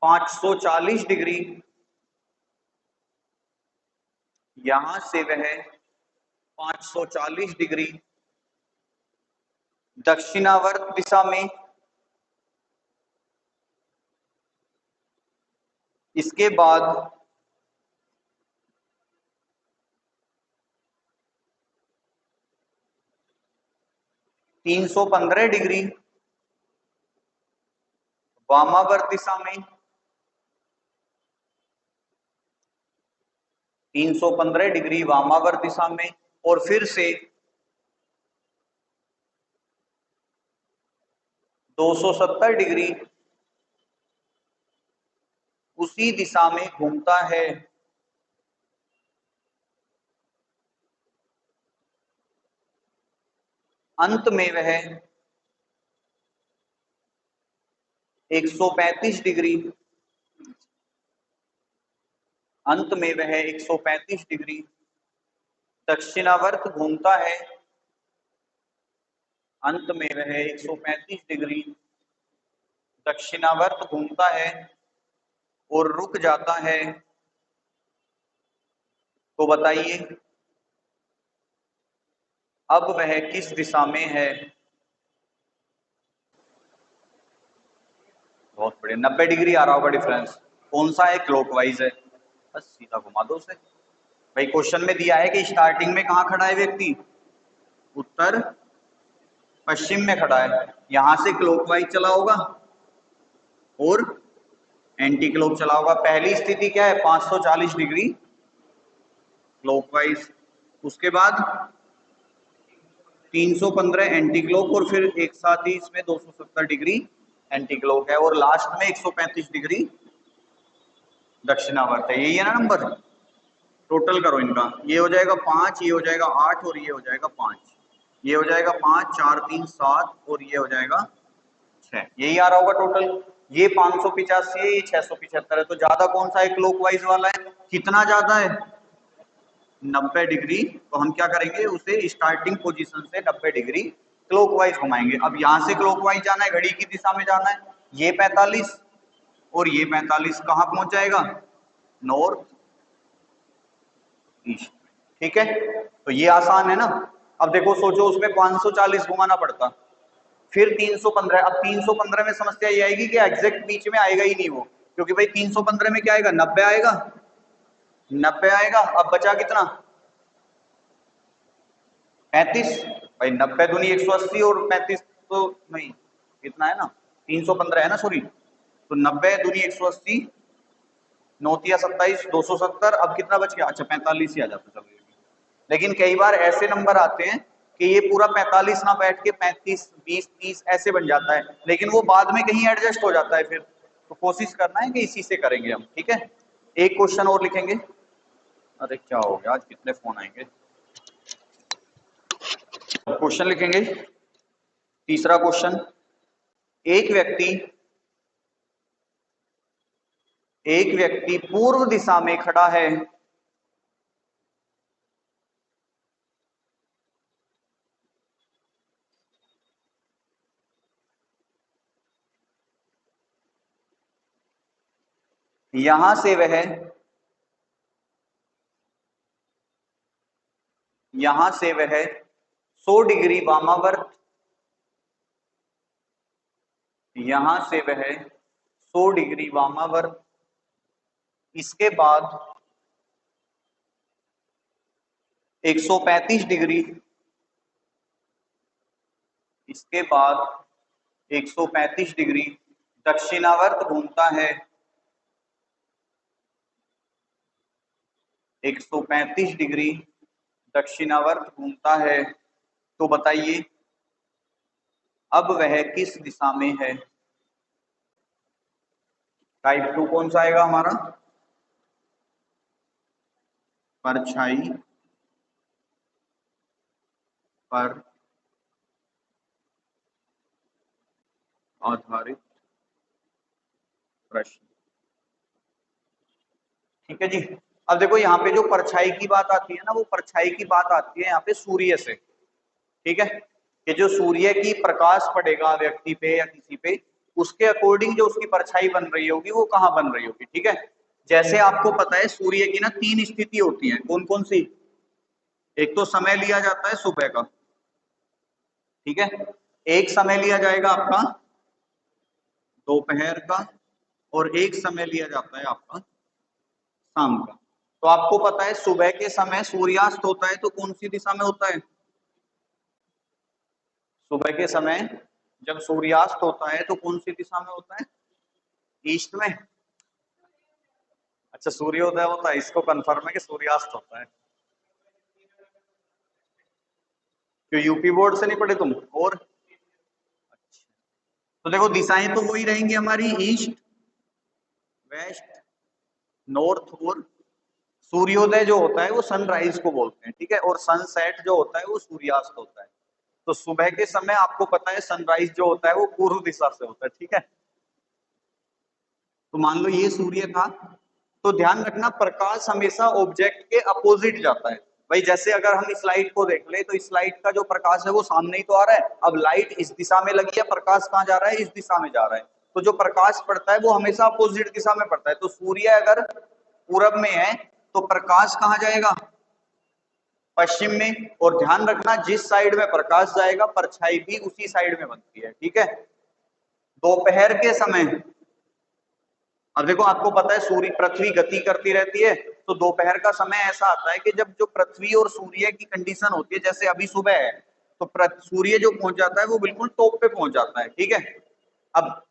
540 डिग्री, यहां से वह 540 डिग्री दक्षिणावर्त दिशा में, इसके बाद 315 डिग्री वामावर्त दिशा में, 315 डिग्री वामावर्त दिशा में, और फिर से 270 डिग्री उसी दिशा में घूमता है। अंत में वह 135 डिग्री, अंत में वह 135 डिग्री दक्षिणावर्त घूमता है, अंत में वह 135 डिग्री दक्षिणावर्त घूमता है और रुक जाता है। तो बताइए अब वह किस दिशा में है। बहुत बढ़िया, 90 डिग्री आ रहा होगा डिफरेंस, कौन सा है, क्लॉकवाइज है, बस सीधा घुमा दो उसे। भाई क्वेश्चन में दिया है कि स्टार्टिंग में कहां खड़ा है व्यक्ति, उत्तर पश्चिम में खड़ा है, यहां से क्लॉकवाइज चला होगा और एंटी क्लॉक चला होगा। पहली स्थिति क्या है, 540 डिग्री क्लॉकवाइज, उसके बाद 315 एंटी क्लॉक, और फिर एक साथ ही इसमें 270 डिग्री एंटी क्लॉक है, और लास्ट में 135 डिग्री दक्षिणावर्त है। यही है ना नंबर, टोटल करो इनका, ये हो जाएगा 5, ये हो जाएगा 8 और ये हो जाएगा 5, ये हो जाएगा 5 4 3 7 और ये हो जाएगा 6, यही आ रहा होगा टोटल। ये 585 है, ये 675 है, तो ज्यादा कौन सा है, क्लॉकवाइज वाला है। कितना ज्यादा है, 90 डिग्री, तो हम क्या करेंगे, उसे स्टार्टिंग पोजीशन से 90 डिग्री क्लॉकवाइज घुमाएंगे। अब यहां से क्लॉकवाइज जाना है, घड़ी की दिशा में जाना है, ये 45 और ये 45 कहाँ पहुंच जाएगा, नॉर्थ ईस्ट। ठीक है, तो ये आसान है ना। अब देखो सोचो उसमें 540 घुमाना पड़ता, फिर 315। अब 315 में समस्या ये आएगी कि एग्जैक्ट बीच में आएगा ही नहीं वो, क्योंकि भाई 315 में क्या आएगा, 90 आएगा, 90 आएगा। अब बचा कितना, 35। भाई 90 दूनी 180 और 35 तो नहीं, कितना है ना, 315 है ना, सॉरी। तो 90 दूनी 180, 9×27 270। अब कितना बच गया, अच्छा 45 ही आ जाता, चलो। लेकिन कई बार ऐसे नंबर आते हैं कि ये पूरा 45 ना बैठ के 35 20 30 ऐसे बन जाता है, लेकिन वो बाद में कहीं एडजस्ट हो जाता है फिर। तो कोशिश करना है कि इसी से करेंगे हम, ठीक है। एक क्वेश्चन और लिखेंगे। अरे क्या हो गया, आज कितने फोन आएंगे। क्वेश्चन लिखेंगे, तीसरा क्वेश्चन। एक व्यक्ति पूर्व दिशा में खड़ा है, यहां से वह 100 डिग्री वामावर्त, यहां से वह 100 डिग्री वामावर्त, इसके बाद 135 डिग्री, इसके बाद 135 डिग्री दक्षिणावर्त घूमता है, 135 डिग्री दक्षिणावर्त घूमता है। तो बताइए अब वह किस दिशा में है। टाइप 2 कौन सा आएगा हमारा, परछाई पर आधारित प्रश्न। ठीक है जी। अब देखो यहाँ पे जो परछाई की बात आती है ना, वो परछाई की बात आती है यहाँ पे सूर्य से। ठीक है, कि जो सूर्य की प्रकाश पड़ेगा व्यक्ति पे या किसी पे, उसके अकॉर्डिंग जो उसकी परछाई बन रही होगी वो कहाँ बन रही होगी। ठीक है, जैसे आपको पता है सूर्य की ना 3 स्थिति होती है, कौन कौन सी। एक तो समय लिया जाता है सुबह का, ठीक है, एक समय लिया जाएगा आपका दोपहर का, और एक समय लिया जाता है आपका शाम का। तो आपको पता है सुबह के समय सूर्यास्त होता है तो कौन सी दिशा में होता है, सुबह के समय जब सूर्यास्त होता है तो कौन सी दिशा में होता है, ईस्ट में। अच्छा सूर्योदय होता है, इसको कंफर्म है कि सूर्यास्त होता है। क्यों यूपी बोर्ड से नहीं पढ़े तुम, और अच्छा। तो देखो दिशाएं तो वही रहेंगी हमारी, ईस्ट वेस्ट नॉर्थ। और सूर्योदय जो होता है वो सनराइज को बोलते हैं, ठीक है, और सनसेट जो होता है वो सूर्यास्त होता है। तो सुबह के समय आपको पता है सनराइज जो होता है वो पूर्व दिशा से होता है, ठीक है। तो मान लो ये सूर्य था, तो ध्यान रखना प्रकाश हमेशा ऑब्जेक्ट के अपोजिट जाता है। भाई जैसे अगर हम इस लाइट को देख ले तो इस लाइट का जो प्रकाश है वो सामने ही तो आ रहा है, अब लाइट इस दिशा में लगी है, प्रकाश कहाँ जा रहा है, इस दिशा में जा रहा है। तो जो प्रकाश पड़ता है वो हमेशा अपोजिट दिशा में पड़ता है। तो सूर्य अगर पूरब में है तो प्रकाश कहाँ जाएगा, पश्चिम में। और ध्यान रखना जिस साइड में प्रकाश जाएगा परछाई भी उसी साइड में बनती है, ठीक है। दोपहर के समय, अब देखो आपको पता है सूर्य पृथ्वी गति करती रहती है, तो दोपहर का समय ऐसा आता है कि जब जो पृथ्वी और सूर्य की कंडीशन होती है, जैसे अभी सुबह है तो सूर्य जो पहुंच जाता है वो बिल्कुल टॉप पे पहुंच जाता है, ठीक है। अब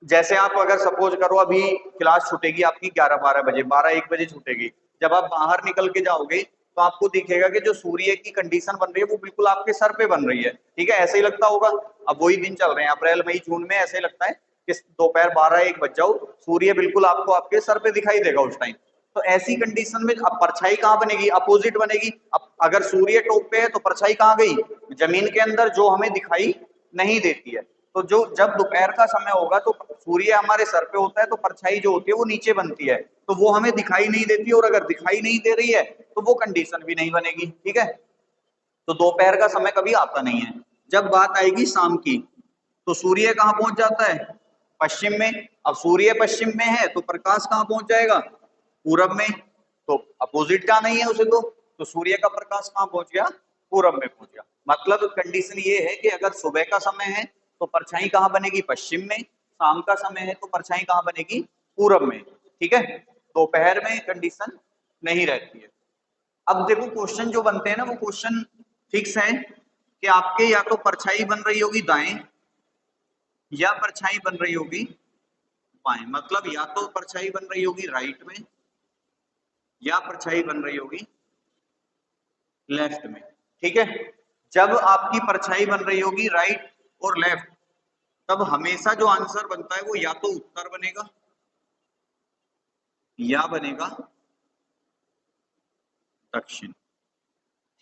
जैसे आप अगर सपोज करो अभी क्लास छूटेगी आपकी 11-12 बजे, 12-1 बजे छूटेगी, जब आप बाहर निकल के जाओगे तो आपको दिखेगा कि जो सूर्य की कंडीशन बन रही है वो बिल्कुल आपके सर पे बन रही है, ठीक है, ऐसे ही लगता होगा। अब वही दिन चल रहे हैं अप्रैल मई जून में, ऐसे लगता है कि दोपहर 12-1 बज जाओ सूर्य बिल्कुल आपको आपके सर पे दिखाई देगा उस टाइम। तो ऐसी कंडीशन में अब परछाई कहाँ बनेगी, अपोजिट बनेगी। अब अगर सूर्य टॉप पे है तो परछाई कहाँ गई, जमीन के अंदर, जो हमें दिखाई नहीं देती है। तो जो जब दोपहर का समय होगा तो सूर्य हमारे सर पे होता है तो परछाई जो होती है वो नीचे बनती है, तो वो हमें दिखाई नहीं देती, और अगर दिखाई नहीं दे रही है तो वो कंडीशन भी नहीं बनेगी, ठीक है। तो दोपहर का समय कभी आता नहीं है। जब बात आएगी शाम की तो सूर्य कहाँ पहुंच जाता है, पश्चिम में। अब सूर्य पश्चिम में है तो प्रकाश कहाँ पहुंच जाएगा? पूरब में। तो अपोजिट का नहीं है उसे, तो सूर्य का प्रकाश कहाँ पहुंच गया? पूरब में पहुंच गया। मतलब कंडीशन ये है कि अगर सुबह का समय है तो परछाई कहाँ बनेगी? पश्चिम में। शाम का समय है तो परछाई कहाँ बनेगी? पूरब में। ठीक है, दोपहर में कंडीशन नहीं रहती है। अब देखो क्वेश्चन जो बनते हैं ना, वो क्वेश्चन फिक्स है कि आपके या तो परछाई बन रही होगी दाएं या परछाई बन रही होगी बाएं। मतलब या तो परछाई बन रही होगी राइट में या परछाई बन रही होगी लेफ्ट में। ठीक है, जब आपकी परछाई बन रही होगी राइट और लेफ्ट, तब हमेशा जो आंसर बनता है वो या तो उत्तर बनेगा या बनेगा दक्षिण।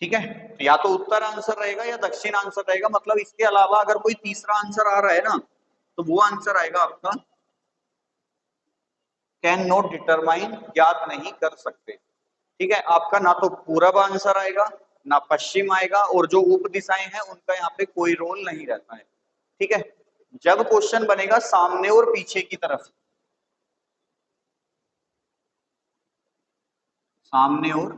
ठीक है, तो या तो उत्तर आंसर रहेगा या दक्षिण आंसर रहेगा। मतलब इसके अलावा अगर कोई तीसरा आंसर आ रहा है ना, तो वो आंसर आएगा आपका कैन नॉट डिटरमाइन, ज्ञात नहीं कर सकते। ठीक है, आपका ना तो पूरब आंसर आएगा ना पश्चिम आएगा, और जो उप दिशाएं हैं उनका यहाँ पे कोई रोल नहीं रहता है। ठीक है, जब क्वेश्चन बनेगा सामने और पीछे की तरफ, सामने और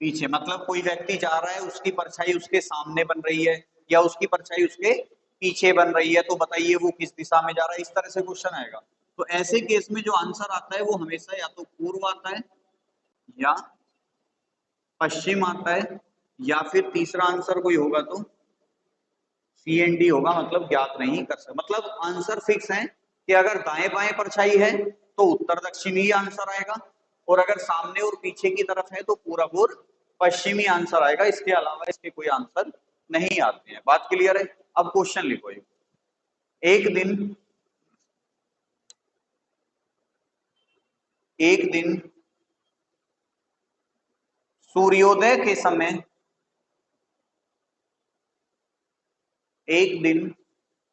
पीछे, मतलब कोई व्यक्ति जा रहा है, उसकी परछाई उसके सामने बन रही है या उसकी परछाई उसके पीछे बन रही है, तो बताइए वो किस दिशा में जा रहा है। इस तरह से क्वेश्चन आएगा। तो ऐसे केस में जो आंसर आता है वो हमेशा या तो पूर्व आता है या पश्चिम आता है, या फिर तीसरा आंसर कोई होगा तो सी एंड डी होगा, मतलब ज्ञात नहीं कर सकते। मतलब आंसर फिक्स है कि अगर दाएं बाएं परछाई है तो उत्तर दक्षिण ही आंसर आएगा, और अगर सामने और पीछे की तरफ है तो पूरब और पश्चिमी आंसर आएगा। इसके अलावा इसके कोई आंसर नहीं आते हैं। बात क्लियर है? अब क्वेश्चन लिखो। एक दिन सूर्योदय के समय, एक दिन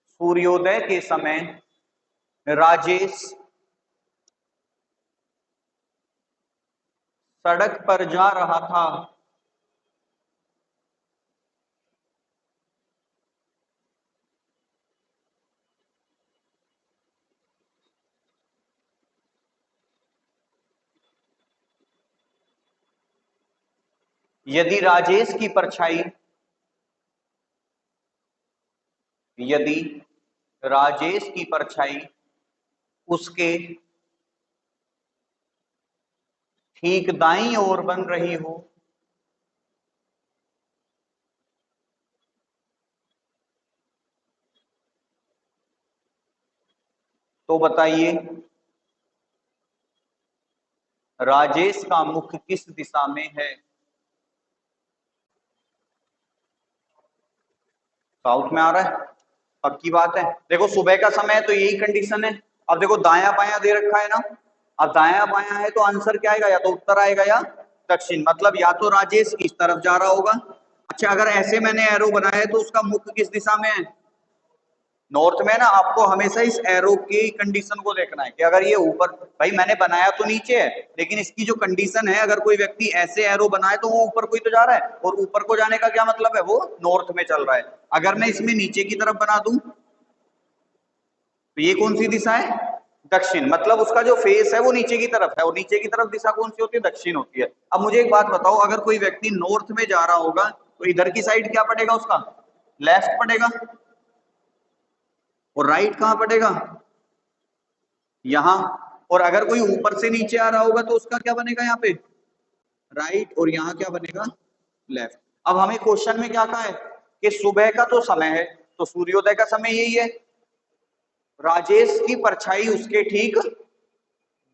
सूर्योदय के समय राजेश सड़क पर जा रहा था। यदि राजेश की परछाई, यदि राजेश की परछाई उसके ठीक दाईं ओर बन रही हो, तो बताइए राजेश का मुख किस दिशा में है? साउथ में आ रहा है, पक्की बात है। देखो सुबह का समय है तो यही कंडीशन है। अब देखो दाया बाया दे रखा है ना, अब दाया बाया है तो आंसर क्या आएगा? या तो उत्तर आएगा या दक्षिण। मतलब या तो राजेश इस तरफ जा रहा होगा। अच्छा, अगर ऐसे मैंने एरो बनाया है तो उसका मुख किस दिशा में है? नॉर्थ में ना। आपको हमेशा इस एरो की कंडीशन को देखना है कि अगर ये ऊपर, भाई मैंने बनाया तो नीचे है, लेकिन इसकी जो कंडीशन है, अगर कोई व्यक्ति ऐसे एरो बनाए तो वो ऊपर को ही तो जा रहा है, और ऊपर को जाने का क्या मतलब है? वो नॉर्थ में चल रहा है। अगर मैं इसमें नीचे की तरफ बना दूं तो ये कौन सी दिशा है? दक्षिण। मतलब उसका जो फेस है वो नीचे की तरफ है, और नीचे की तरफ दिशा कौन सी होती है? दक्षिण होती है। अब मुझे एक बात बताओ, अगर कोई व्यक्ति नॉर्थ में जा रहा होगा तो इधर की साइड क्या पड़ेगा उसका? लेफ्ट पड़ेगा। और राइट कहां पड़ेगा? यहां। और अगर कोई ऊपर से नीचे आ रहा होगा तो उसका क्या बनेगा? यहाँ पे राइट, और यहाँ क्या बनेगा? लेफ्ट। अब हमें क्वेश्चन में क्या कहा है कि सुबह का तो समय है, तो सूर्योदय का समय यही है। राजेश की परछाई उसके ठीक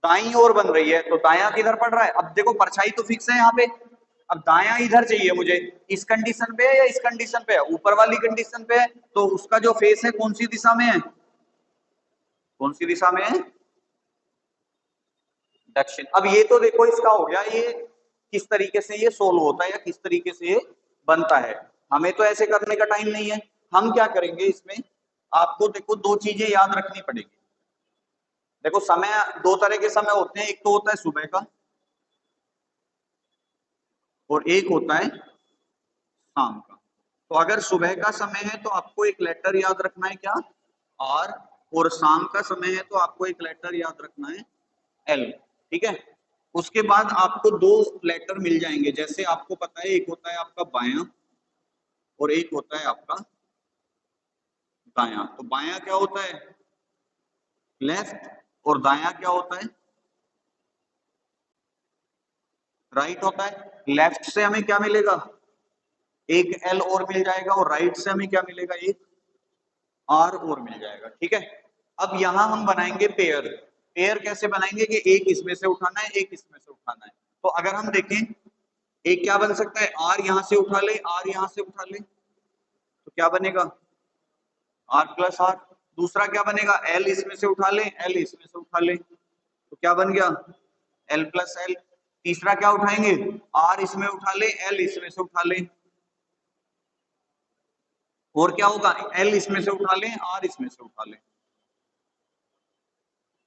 दाईं ओर बन रही है, तो दाया किधर पड़ रहा है? अब देखो परछाई तो फिक्स है यहाँ पे, अब दाया इधर चाहिए मुझे। इस कंडीशन पे है या इस कंडीशन पे है? ऊपर वाली कंडीशन पे है, तो उसका जो फेस है कौन सी दिशा में है? कौन सी दिशा में है? दक्षिण। अब ये तो देखो इसका हो गया, ये किस तरीके से ये सोल्व होता है या किस तरीके से ये बनता है। हमें तो ऐसे करने का टाइम नहीं है। हम क्या करेंगे इसमें, आपको देखो दो चीजें याद रखनी पड़ेगी। देखो समय, दो तरह के समय होते हैं, एक तो होता है सुबह का और एक होता है शाम का। तो अगर सुबह का समय है तो आपको एक लेटर याद रखना है, क्या? आर। और शाम का समय है तो आपको एक लेटर याद रखना है एल, ठीक है। उसके बाद आपको दो लेटर मिल जाएंगे, जैसे आपको पता है एक होता है आपका बायां और एक होता है आपका दायां। तो बायां क्या होता है, लेफ्ट, और दायां क्या होता है, राइट होता है। लेफ्ट से हमें क्या मिलेगा, एक एल और मिल जाएगा, और राइट से हमें क्या मिलेगा, एक आर और मिल जाएगा, ठीक है। अब यहां हम बनाएंगे पेयर। पेयर कैसे बनाएंगे कि एक इसमें से उठाना है, एक इसमें से उठाना है। तो अगर हम देखें, एक क्या बन सकता है, आर यहां से उठा ले, आर यहां से उठा ले, तो क्या बनेगा, आर प्लस आर। दूसरा क्या बनेगा, एल इसमें से उठा ले, एल इसमें से उठा ले, तो क्या बन गया, एल प्लस एल। तीसरा क्या उठाएंगे, आर इसमें उठा ले, एल इसमें से उठा ले, और क्या होगा, एल इसमें से उठा ले, आर इसमें से उठा ले।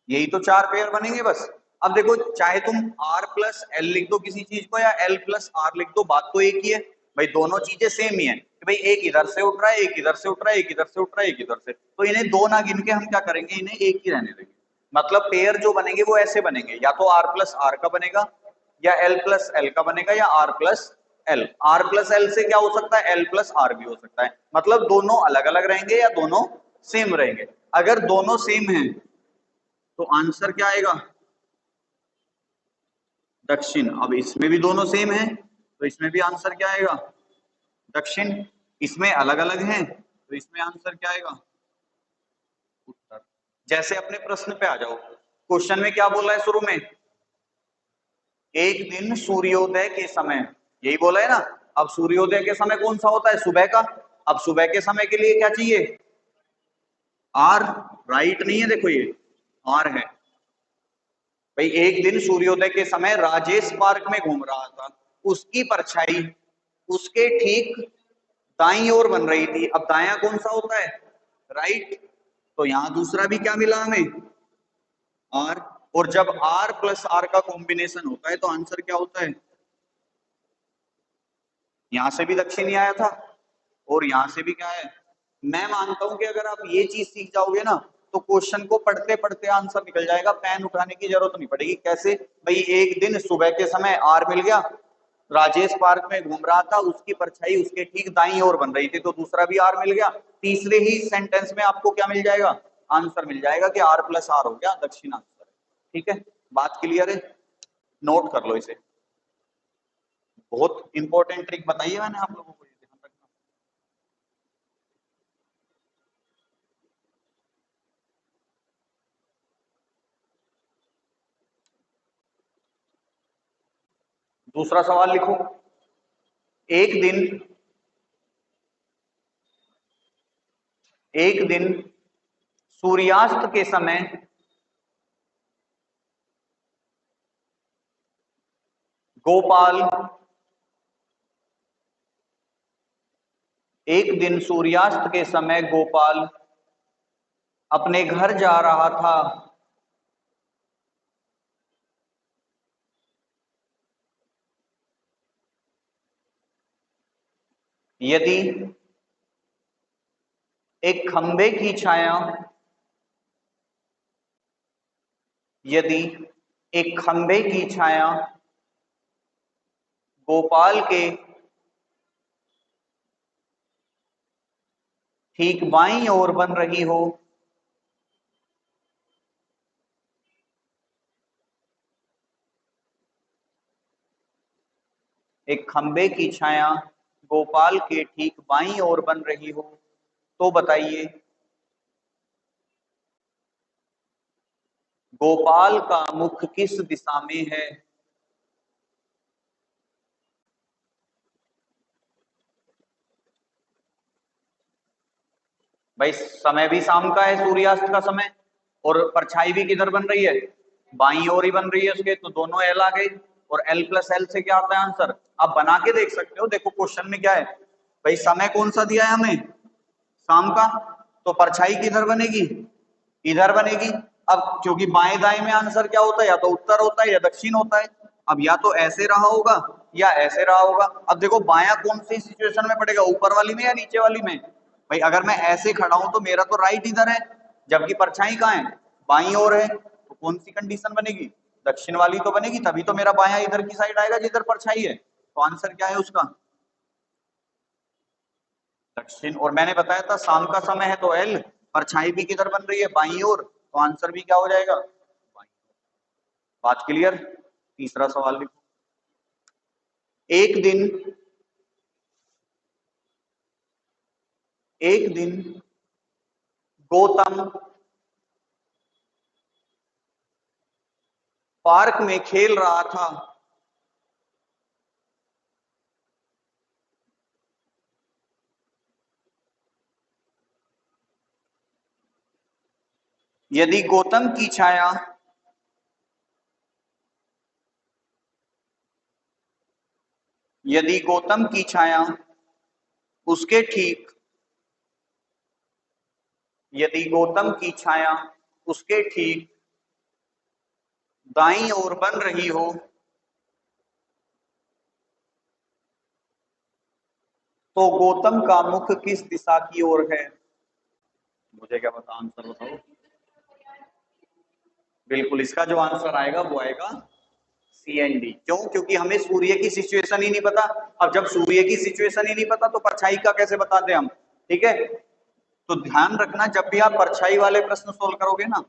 यही तो चार पेयर बनेंगे बस। अब देखो, चाहे तुम r प्लस एल लिख दो किसी चीज को, या l प्लस आर लिख दो, बात तो एक ही है भाई, दोनों चीजें सेम ही है कि भाई एक इधर से उठ रहा है, एक इधर से उठ रहा है, एक इधर से उठ रहा है, एक इधर से। तो इन्हें दो ना गिन के हम क्या करेंगे, इन्हें एक ही रहने देंगे। मतलब पेयर जो बनेंगे वो ऐसे बनेंगे, या तो r प्लस आर का बनेगा, या l प्लस एल का बनेगा, या r plus L. R plus L से क्या हो सकता है, l प्लस आर भी हो सकता है। मतलब दोनों अलग अलग रहेंगे या दोनों सेम रहेंगे। अगर दोनों सेम हैं तो आंसर क्या आएगा, दक्षिण। अब इसमें भी दोनों सेम है तो इसमें भी आंसर क्या आएगा, दक्षिण। इसमें अलग अलग हैं तो इसमें आंसर क्या आएगा, उत्तर। जैसे अपने प्रश्न पे आ जाओ, क्वेश्चन में क्या बोला है शुरू में, एक दिन सूर्योदय के समय, यही बोला है ना। अब सूर्योदय के समय कौन सा होता है, सुबह का। अब सुबह के समय के लिए क्या चाहिए, आर। राइट नहीं है, देखो ये आर है भाई। एक दिन सूर्योदय के समय राजेश पार्क में घूम रहा था, उसकी परछाई उसके ठीक दाईं ओर बन रही थी। अब दायां कौन सा होता है, राइट। तो यहां दूसरा भी क्या मिला हमें, आर। और जब आर प्लस आर का कॉम्बिनेशन होता है तो आंसर क्या होता है, यहां से भी दक्षिण ही आया था और यहां से भी क्या है। मैं मानता हूं कि अगर आप ये चीज सीख जाओगे ना तो क्वेश्चन को पढ़ते पढ़ते आंसर निकल जाएगा, पेन उठाने की जरूरत नहीं पड़ेगी। कैसे भाई, एक दिन सुबह के समय आर मिल गया, राजेश पार्क में घूम रहा था, उसकी परछाई उसके ठीक दाईं ओर बन रही थी, तो दूसरा भी आर मिल गया। तीसरे ही सेंटेंस में आपको क्या मिल जाएगा, आंसर मिल जाएगा कि आर प्लस आर हो गया दक्षिण आंसर। ठीक है, बात क्लियर है, नोट कर लो इसे। बहुत इंपॉर्टेंट ट्रिक बताइए मैंने आप लोगों को, ये ध्यान रखना। दूसरा सवाल लिखो, एक दिन सूर्यास्त के समय गोपाल, एक दिन सूर्यास्त के समय गोपाल अपने घर जा रहा था। यदि एक खंबे की छाया, यदि एक खंबे की छाया गोपाल के ठीक बाईं ओर बन रही हो, एक खंबे की छाया गोपाल के ठीक बाईं ओर बन रही हो, तो बताइए गोपाल का मुख किस दिशा में है। भाई समय भी शाम का है, सूर्यास्त का समय, और परछाई भी किधर बन रही है, बाईं ओर ही बन रही है उसके, तो दोनों एल आ गए। और एल प्लस एल से क्या आता है आंसर, आप बना के देख सकते हो। देखो क्वेश्चन में क्या है भाई, समय कौन सा दिया है हमें, शाम का, तो परछाई किधर बनेगी, इधर बनेगी। अब क्योंकि बाएं दाएं में आंसर क्या होता है, या तो उत्तर होता है या दक्षिण होता है। अब या तो ऐसे रहा होगा या ऐसे रहा होगा। अब देखो बायां कौन सी सिचुएशन में पड़ेगा, ऊपर वाली में या नीचे वाली में। भाई अगर मैं ऐसे खड़ा हूं तो मेरा तो राइट इधर है, जबकि परछाई कहाँ है, बाईं ओर है, तो कौन सी कंडीशन बनेगी, दक्षिण वाली तो बनेगी, तभी तो मेरा बायां इधर की साइड आएगा जिधर परछाई है। तो आंसर क्या है उसका, दक्षिण। और मैंने बताया था शाम का समय है तो एल, परछाई भी किधर बन रही है, बाईं ओर, तो आंसर भी क्या हो जाएगा, बाईं। बात क्लियर। तीसरा सवाल लिखो। एक दिन गौतम पार्क में खेल रहा था। यदि गौतम की छाया यदि गौतम की छाया उसके ठीक यदि गौतम की छाया उसके ठीक दाईं ओर बन रही हो, तो गौतम का मुख किस दिशा की ओर है। मुझे क्या पता, आंसर बताओ। बिल्कुल, इसका जो आंसर आएगा वो आएगा सी एंड डी। क्यों, क्योंकि हमें सूर्य की सिचुएशन ही नहीं पता। अब जब सूर्य की सिचुएशन ही नहीं पता तो परछाई का कैसे बताते हम, ठीक है। तो ध्यान रखना, जब भी आप परछाई वाले प्रश्न सोल्व करोगे ना,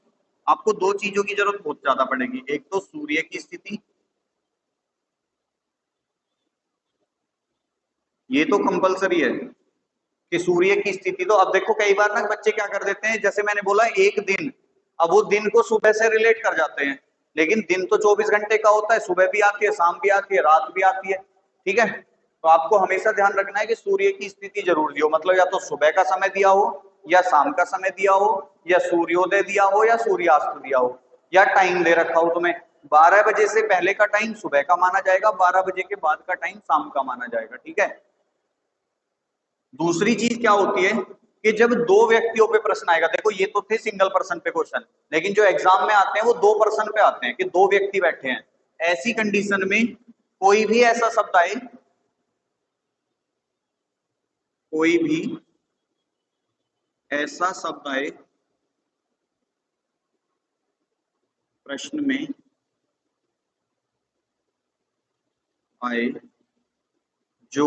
आपको दो चीजों की जरूरत बहुत ज्यादा पड़ेगी। एक तो सूर्य की स्थिति, ये तो कंपलसरी है कि सूर्य की स्थिति। तो अब देखो कई बार ना बच्चे क्या कर देते हैं, जैसे मैंने बोला एक दिन, अब वो दिन को सुबह से रिलेट कर जाते हैं, लेकिन दिन तो 24 घंटे का होता है, सुबह भी आती है, शाम भी आती है, रात भी आती है, ठीक है। तो आपको हमेशा ध्यान रखना है कि सूर्य की स्थिति जरूर दियो, मतलब या तो सुबह का समय दिया हो, या शाम का समय दिया हो, या सूर्योदय दिया हो, या सूर्यास्त दिया हो, या टाइम दे रखा हो तुम्हें 12 बजे से पहले का टाइम सुबह का माना जाएगा, 12 बजे के बाद का टाइम शाम का माना जाएगा, ठीक है। दूसरी चीज क्या होती है कि जब दो व्यक्तियों पे प्रश्न आएगा, देखो ये तो थे सिंगल पर्सन पे क्वेश्चन, लेकिन जो एग्जाम में आते हैं वो दो पर्सन पे आते हैं कि दो व्यक्ति बैठे हैं। ऐसी कंडीशन में कोई भी ऐसा शब्द आए, कोई भी ऐसा शब्द आए प्रश्न में आए जो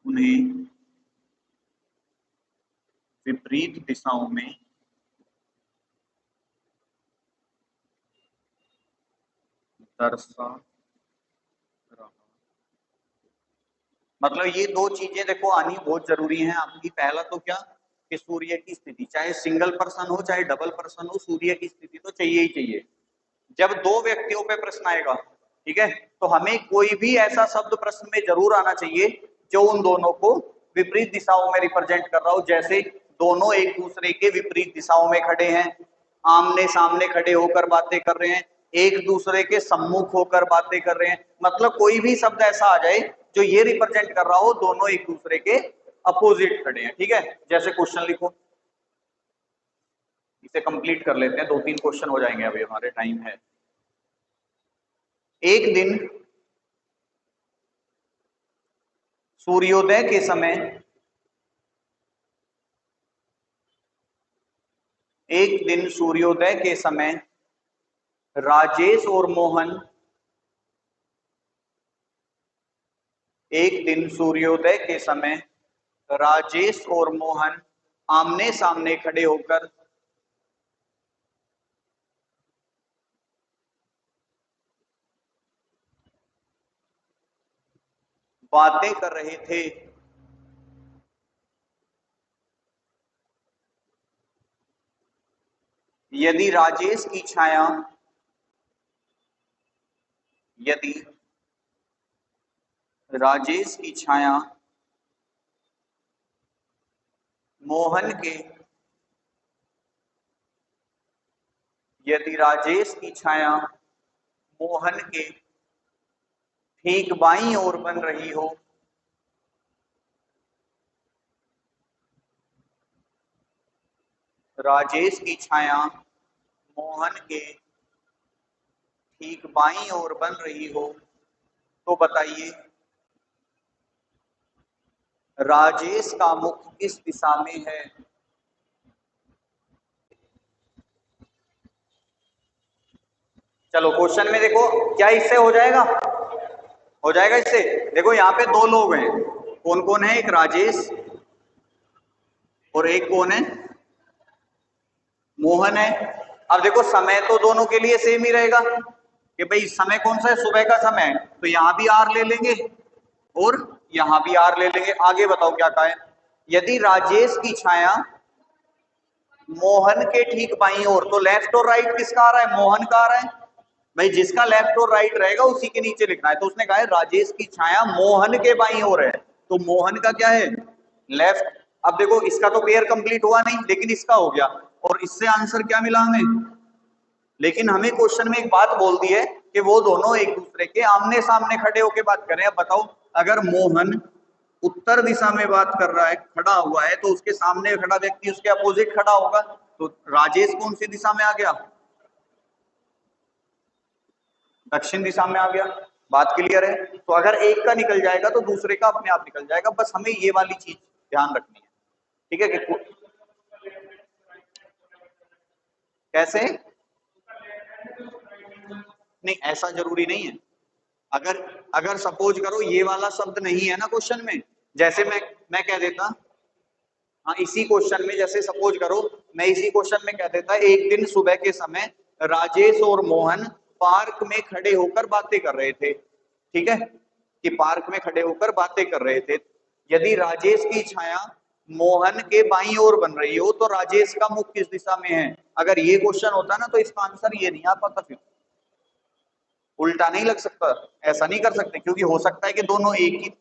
उन्हें विपरीत दिशाओं में दर्शा रहा, मतलब ये दो चीजें देखो आनी बहुत जरूरी हैं आपकी। पहला तो क्या कि सूर्य की स्थिति, चाहे सिंगल पर्सन हो चाहे डबल पर्सन हो, सूर्य की स्थिति तो चाहिए ही चाहिए। जब दो व्यक्तियों पे प्रश्न आएगा, ठीक है, तो हमें कोई भी ऐसा शब्द प्रश्न में जरूर आना चाहिए जो उन दोनों को विपरीत दिशाओं में रिप्रेजेंट कर रहा हो। जैसे दोनों एक दूसरे के विपरीत दिशाओं में खड़े हैं, आमने सामने खड़े होकर बातें कर रहे हैं, एक दूसरे के सम्मुख होकर बातें कर रहे हैं, मतलब कोई भी शब्द ऐसा आ जाए जो ये रिप्रेजेंट कर रहा हो दोनों एक दूसरे के अपोजिट खड़े हैं, ठीक है। जैसे क्वेश्चन लिखो, इसे कंप्लीट कर लेते हैं, दो तीन क्वेश्चन हो जाएंगे, अभी हमारे टाइम है। एक दिन सूर्योदय के समय एक दिन सूर्योदय के समय राजेश और मोहन एक दिन सूर्योदय के समय राजेश और मोहन आमने सामने खड़े होकर बातें कर रहे थे। यदि राजेश की छाया यदि राजेश की छाया मोहन के यदि राजेश की छाया मोहन के ठीक बाईं ओर बन रही हो, राजेश की छाया मोहन के ठीक बाईं ओर बन रही हो, तो बताइए राजेश का मुख किस दिशा में है। चलो क्वेश्चन में देखो क्या इससे हो जाएगा, हो जाएगा इससे। देखो यहाँ पे दो लोग हैं, कौन कौन है, एक राजेश और एक कौन है, मोहन है। अब देखो समय तो दोनों के लिए सेम ही रहेगा कि भाई समय कौन सा है, सुबह का समय है, तो यहां भी आर ले लेंगे और यहां भी आर ले लेंगे। आगे बताओ क्या कहा है, यदि राजेश की छाया मोहन के ठीक बाईं ओर, तो लेफ्ट और राइट किसका आ रहा है, मोहन का आ रहा है। भाई जिसका लेफ्ट और राइट रहेगा उसी के नीचे लिखना है, तो उसने कहा है राजेश की छाया मोहन के बाईं ओर है, तो मोहन का क्या है, लेफ्ट। अब देखो इसका तो पेयर कंप्लीट हुआ नहीं, लेकिन इसका हो गया, और इससे आंसर क्या मिला हमें। लेकिन हमें क्वेश्चन में एक बात बोल दी है कि वो दोनों एक दूसरे के आमने सामने खड़े होकर बात करें। अब बताओ अगर मोहन उत्तर दिशा में बात कर रहा है, खड़ा हुआ है, तो उसके सामने खड़ा व्यक्ति उसके अपोजिट खड़ा होगा, तो राजेश कौन सी दिशा में आ गया, दक्षिण दिशा में आ गया। बात क्लियर है। तो अगर एक का निकल जाएगा तो दूसरे का अपने आप निकल जाएगा, बस हमें ये वाली चीज ध्यान रखनी है, ठीक है कि कैसे। नहीं ऐसा जरूरी नहीं है, अगर अगर सपोज करो ये वाला शब्द नहीं है ना क्वेश्चन में, जैसे मैं कह देता, हाँ इसी क्वेश्चन में जैसे सपोज करो मैं इसी क्वेश्चन में कह देता, एक दिन सुबह के समय राजेश और मोहन पार्क में खड़े होकर बातें कर रहे थे, ठीक है, कि पार्क में खड़े होकर बातें कर रहे थे। यदि राजेश की छाया मोहन के बाईं ओर बन रही हो तो राजेश का मुख किस दिशा में है। अगर ये क्वेश्चन होता ना तो इसका आंसर ये नहीं आ पाता, फिर उल्टा नहीं लग सकता, ऐसा नहीं कर सकते, क्योंकि हो सकता है कि दोनों एक ही।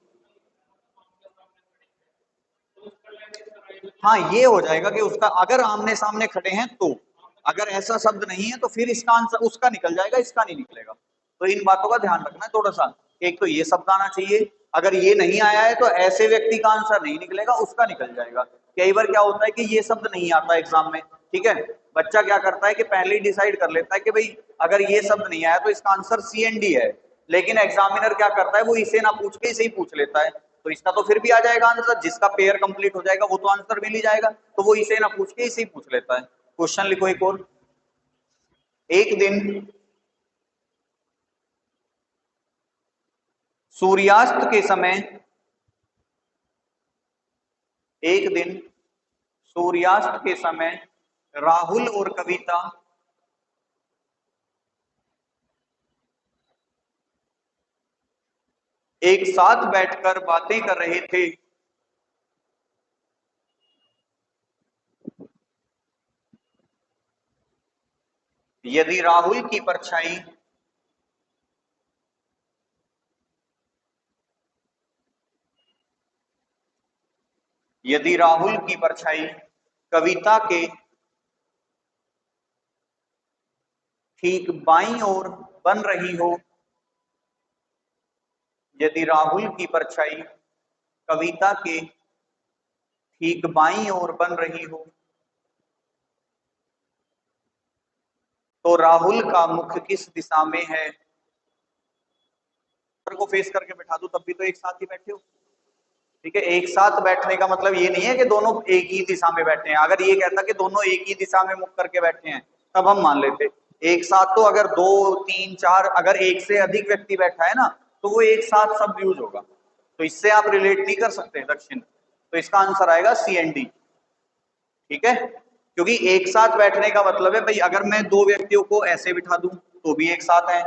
हाँ ये हो जाएगा कि उसका अगर आमने सामने खड़े हैं तो, अगर ऐसा शब्द नहीं है तो फिर इसका आंसर उसका निकल जाएगा, इसका नहीं निकलेगा। तो इन बातों का ध्यान रखना है थोड़ा सा। एक तो ये शब्द आना चाहिए, अगर ये नहीं आया है तो ऐसे व्यक्ति का आंसर नहीं निकलेगा, उसका निकल जाएगा। कई बार क्या होता है कि ये शब्द नहीं आता एग्जाम में, ठीक है, बच्चा क्या करता है कि पहले ही डिसाइड कर लेता है कि भाई अगर ये शब्द नहीं आया तो इसका आंसर सी एंड डी है, लेकिन एग्जामिनर क्या करता है वो इसे ना पूछ के इसे ही पूछ लेता है, तो इसका तो फिर भी आ जाएगा आंसर, जिसका पेयर कंप्लीट हो जाएगा वो तो आंसर मिल ही जाएगा, तो वो इसे ना पूछ के इसे ही पूछ लेता है। क्वेश्चन लिखो एक और, एक दिन सूर्यास्त के समय, एक दिन सूर्यास्त के समय राहुल और कविता एक साथ बैठकर बातें कर रहे थे। यदि राहुल की परछाई यदि राहुल की परछाई कविता के ठीक बाईं ओर बन रही हो, यदि राहुल की परछाई कविता के ठीक बाईं ओर बन रही हो तो राहुल का मुख किस दिशा में है। को फेस करके बैठा दो तब भी तो एक साथ ही बैठे हो, ठीक है। एक साथ बैठने का मतलब ये नहीं है कि दोनों एक ही दिशा में बैठे हैं, अगर ये कहता कि दोनों एक ही दिशा में मुख करके बैठे हैं तब हम मान लेते। एक साथ तो अगर दो तीन चार अगर एक से अधिक व्यक्ति बैठा है ना तो वो एक साथ सब यूज होगा, तो इससे आप रिलेट नहीं कर सकते दक्षिण, तो इसका आंसर आएगा सी एंड डी, ठीक है। क्योंकि एक साथ बैठने का मतलब है भाई अगर मैं दो व्यक्तियों को ऐसे बिठा दूं तो भी एक साथ है,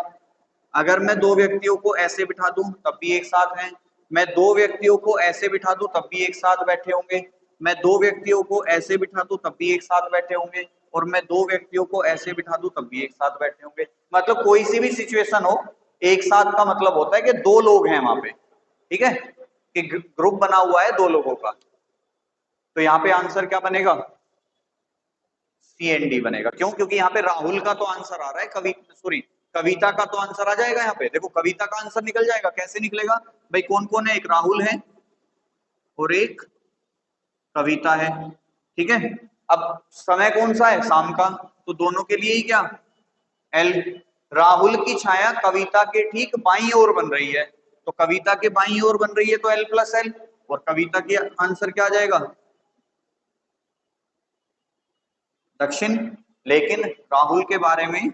अगर मैं दो व्यक्तियों को ऐसे बिठा दूं तब भी एक साथ हैं, मैं दो व्यक्तियों को ऐसे बिठा दूं तब भी एक साथ बैठे होंगे, मैं दो व्यक्तियों को ऐसे बिठा दूं तब भी एक साथ बैठे होंगे, और मैं दो व्यक्तियों को ऐसे बिठा दूं तब भी एक साथ बैठे होंगे। मतलब कोई सी भी सिचुएशन हो, एक साथ का मतलब होता है कि दो लोग हैं वहां पे, ठीक है, कि ग्रुप बना हुआ है दो लोगों का। तो यहाँ पे आंसर क्या बनेगा, सी एन डी बनेगा। क्यों, क्योंकि यहाँ पे राहुल का तो आंसर आ रहा है, कविता का तो आंसर आ जाएगा। यहाँ पे देखो कविता का आंसर निकल जाएगा, कैसे निकलेगा भाई, कौन कौन है, एक राहुल है और एक कविता है, ठीक है। अब समय कौन सा है, शाम का, तो दोनों के लिए ही क्या, एल। राहुल की छाया कविता के ठीक बाईं ओर बन रही है, तो कविता के बाईं ओर बन रही है तो एल प्लस एल, और कविता के आंसर क्या आ जाएगा, दक्षिण। लेकिन राहुल के बारे में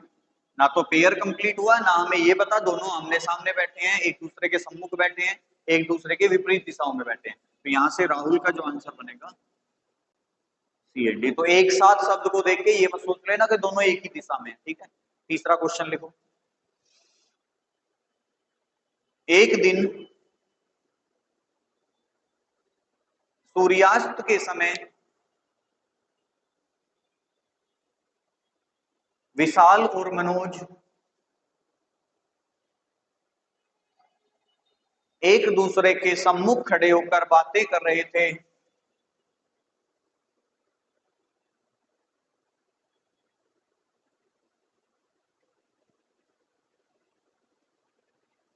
ना तो पेयर कंप्लीट हुआ, ना हमें ये पता दोनों आमने सामने बैठे हैं, एक दूसरे के सम्मुख बैठे हैं, एक दूसरे के विपरीत दिशाओं में बैठे हैं। तो यहां से राहुल का जो आंसर बनेगा CND। तो एक साथ शब्द को देख के ये मत सोच लेना कि दोनों एक ही दिशा में है, ठीक है। तीसरा क्वेश्चन लिखो। एक दिन सूर्यास्त के समय विशाल और मनोज एक दूसरे के सम्मुख खड़े होकर बातें कर रहे थे।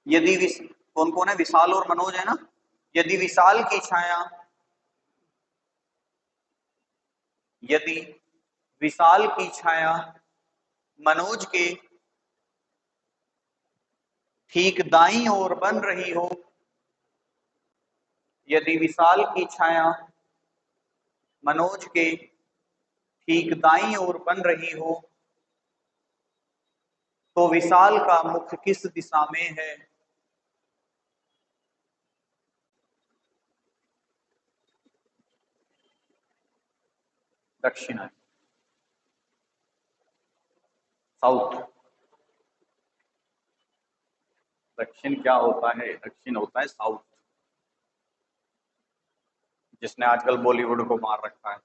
यदि कौन कौन है, विशाल और मनोज है ना। यदि विशाल की छाया, यदि विशाल की छाया मनोज के ठीक दाईं ओर बन रही हो, यदि विशाल की छाया मनोज के ठीक दाईं ओर बन रही हो, तो विशाल का मुख किस दिशा में है। दक्षिण, साउथ। दक्षिण क्या होता है, दक्षिण होता है साउथ। जिसने आजकल बॉलीवुड को मार रखा है।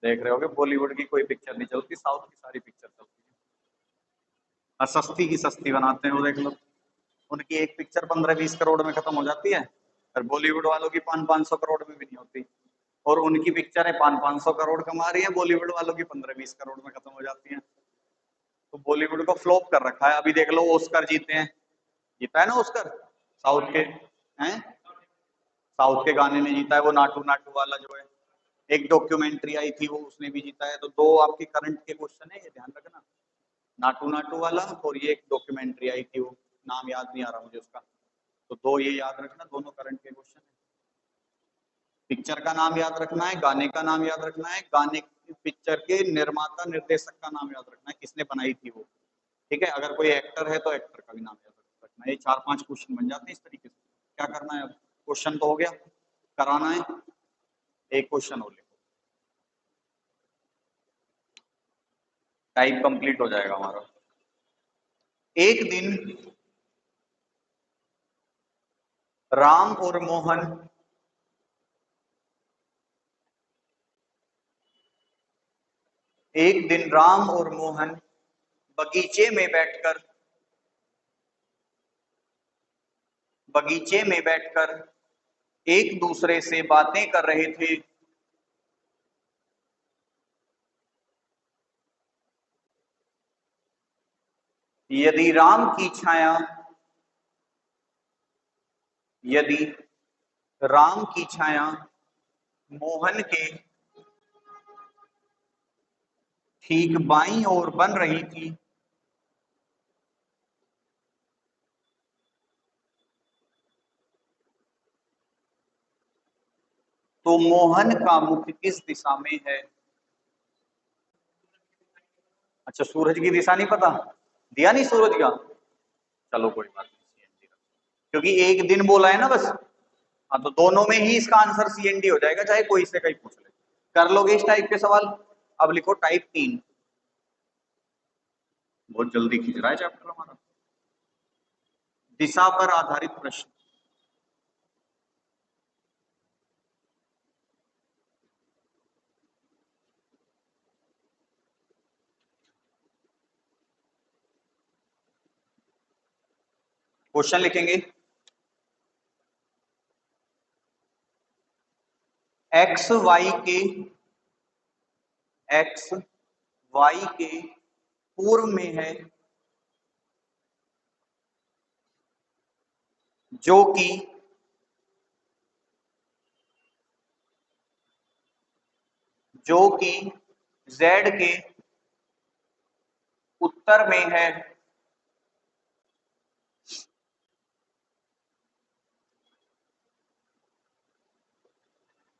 देख रहे होगे बॉलीवुड की कोई पिक्चर नहीं चलती, साउथ की सारी पिक्चर चलती है। और सस्ती की सस्ती बनाते हैं वो, देख लो। उनकी एक पिक्चर 15-20 करोड़ में खत्म हो जाती है, और बॉलीवुड वालों की 500-500 करोड़ में भी नहीं होती। और उनकी पिक्चरें 500-500 करोड़ कमा रही है, बॉलीवुड वालों की 15-20 करोड़ में खत्म हो जाती है। तो बॉलीवुड को फ्लॉप कर रखा है। अभी देख लो ऑस्कर जीते हैं, जीता है ना ऑस्कर साउथ के हैं, साउथ के गाने ने जीता है, वो नाटू नाटू वाला जो है। एक डॉक्यूमेंट्री आई थी वो, उसने भी जीता है। तो दो आपके करंट के क्वेश्चन है, ये ध्यान रखना। नाटू नाटू वाला और ये एक डॉक्यूमेंट्री आई थी, वो नाम याद नहीं आ रहा मुझे उसका। तो दो ये याद रखना, दोनों करंट के क्वेश्चन है। पिक्चर का नाम याद रखना है, गाने का नाम याद रखना है, गाने पिक्चर के निर्माता निर्देशक का नाम याद रखना है, किसने बनाई थी वो। ठीक है, अगर कोई एक्टर है तो एक्टर का भी नाम याद रखना है। ये 4-5 क्वेश्चन बन जाते हैं इस तरीके से। क्या करना है अब, क्वेश्चन तो हो गया, कराना है एक क्वेश्चन और लिखो, टाइप कंप्लीट हो जाएगा हमारा। एक दिन राम और मोहन एक दिन राम और मोहन बगीचे में बैठकर एक दूसरे से बातें कर रहे थे। यदि राम की छाया यदि राम की छाया मोहन के ठीक बाईं ओर बन रही थी, तो मोहन का मुख किस दिशा में है। अच्छा, सूरज की दिशा नहीं पता, दिया नहीं सूरज का, चलो कोई बात नहीं, क्योंकि एक दिन बोला है ना बस। हाँ, तो दोनों में ही इसका आंसर CND हो जाएगा, चाहे कोई से कहीं पूछ ले। कर लोगे इस टाइप के सवाल। अब लिखो टाइप 3। बहुत जल्दी खींच रहा है चैप्टर हमारा। दिशा पर आधारित प्रश्न। क्वेश्चन लिखेंगे, एक्स वाई के पूर्व में है, जो कि जेड के उत्तर में है।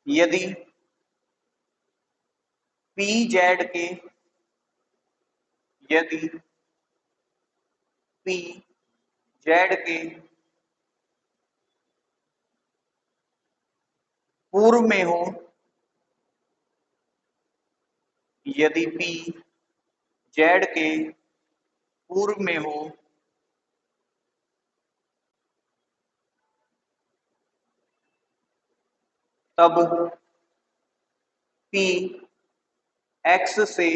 यदि पी जेड के यदि P Z के पूर्व में हो, यदि P Z के पूर्व में हो, तब P X से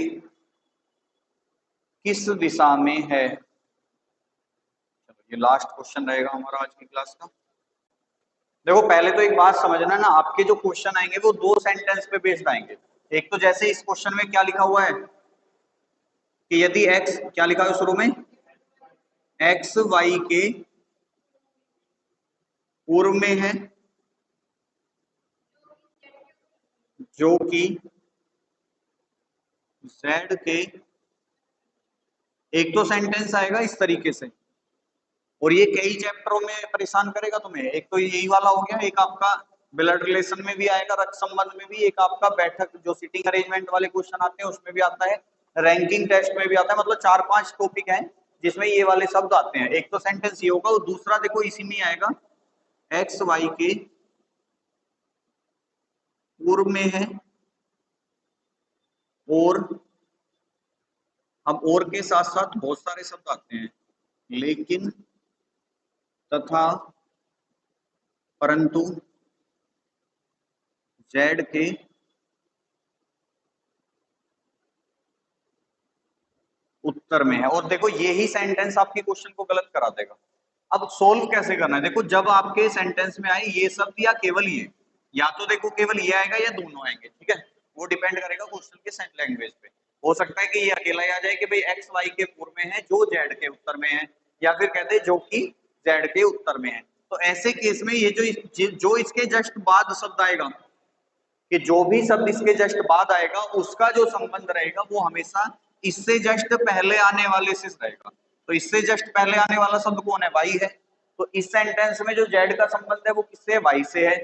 किस दिशा में है। चलो ये लास्ट क्वेश्चन रहेगा हमारा आज की क्लास का। देखो पहले तो एक बात समझना ना, आपके जो क्वेश्चन आएंगे वो दो सेंटेंस पे बेस्ड आएंगे। एक तो जैसे इस क्वेश्चन में क्या लिखा हुआ है कि यदि x, क्या लिखा है शुरू में, x y के पूर्व में है, जो कि z के, एक तो सेंटेंस आएगा इस तरीके से, और ये कई चैप्टरों में परेशान करेगा तुम्हें। एक तो यही वाला हो गया, एक आपका ब्लड रिलेशन में भी आएगा, रक्त संबंध में भी, एक आपका बैठक जो सिटिंग अरेंजमेंट वाले क्वेश्चन आते हैं उसमें भी आता है, रैंकिंग टेस्ट में भी आता है। मतलब 4-5 टॉपिक हैं जिसमें ये वाले शब्द आते हैं। एक तो सेंटेंस ये होगा, और दूसरा देखो इसी में आएगा, एक्स वाई के पूर्व में है, और अब और के साथ साथ बहुत सारे शब्द आते हैं, लेकिन, तथा, परंतु, जेड के उत्तर में है। और देखो यही सेंटेंस आपके क्वेश्चन को गलत करा देगा। अब सोल्व कैसे करना है, देखो जब आपके सेंटेंस में आए ये शब्द या केवल ये, या तो देखो केवल ये आएगा या दोनों आएंगे, ठीक है, वो डिपेंड करेगा क्वेश्चन के सेंट लैंग्वेज पे। हो सकता है कि ये अकेला ही आ जाए कि भाई एक्स वाई के पूर्व में है जो जेड के उत्तर में है, या फिर कहते हैं जो कि जेड के उत्तर में है। तो ऐसे केस में ये जो इसके जस्ट बाद शब्द आएगा, कि जो भी शब्द इसके जस्ट बाद आएगा उसका जो संबंध रहेगा वो हमेशा इससे जस्ट पहले आने वाले से रहेगा। तो इससे जस्ट पहले आने वाला शब्द कौन है, वाई है। तो इस सेंटेंस में जो जेड का संबंध है वो किससे, वाई से है।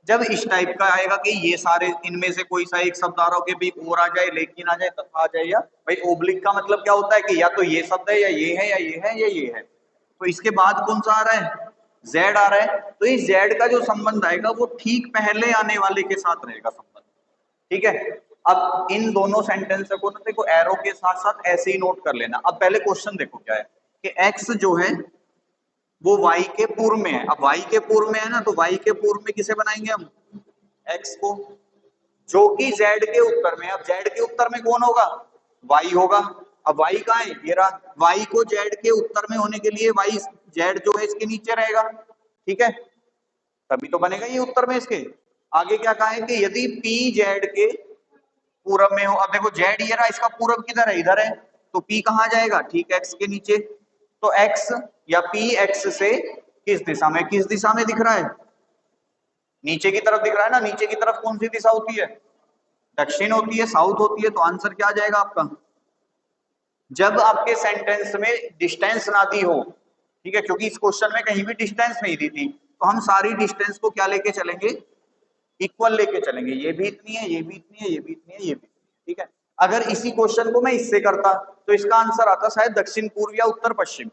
जब इस टाइप का आएगा कि ये सारे इनमें से कोई सा एक शब्द आ रहा हो कि भाई और आ जाए, लेकिन आ जाए, तथा आ जाए, या भाई ओब्लिक का मतलब क्या होता है कि या तो ये शब्द है, या ये है, या ये है, या ये है। तो इसके बाद कौन सा आ रहा है, जेड आ रहा है। तो इस जेड का जो संबंध आएगा वो ठीक पहले आने वाले के साथ रहेगा संबंध, ठीक है। अब इन दोनों सेंटेंस को ना देखो एरो के साथ साथ ऐसे ही नोट कर लेना। अब पहले क्वेश्चन देखो क्या है कि x जो है वो y के पूर्व में है। अब y के पूर्व में है ना, तो y के पूर्व में किसे बनाएंगे हम, x को, जो कि z के उत्तर में है। अब z के उत्तर में कौन होगा, y होगा। अब y कहाँ है, ये रहा। y को z के उत्तर में होने के लिए y, z जो है इसके नीचे रहेगा, ठीक है, तभी तो बनेगा ये उत्तर में इसके। आगे क्या कहा है कि यदि p z के पूर्व में हो। अब देखो z ये रहा, इसका पूर्व किधर है, इधर है, तो p कहाँ जाएगा, ठीक x के नीचे। तो x या p x से किस दिशा में, किस दिशा में दिख रहा है, नीचे की तरफ दिख रहा है ना। नीचे की तरफ कौन सी दिशा होती है, दक्षिण होती है, साउथ होती है। तो आंसर क्या आ जाएगा आपका, जब आपके सेंटेंस में डिस्टेंस ना दी हो, ठीक है, क्योंकि इस क्वेश्चन में कहीं भी डिस्टेंस नहीं दी थी, तो हम सारी डिस्टेंस को क्या लेके चलेंगे, इक्वल लेके चलेंगे। ये भी इतनी है, ये भी इतनी है, ये भी इतनी है, ये भी इतनी है, ठीक है। अगर इसी क्वेश्चन को मैं इससे करता तो इसका आंसर आता शायद दक्षिण पूर्व या उत्तर पश्चिम।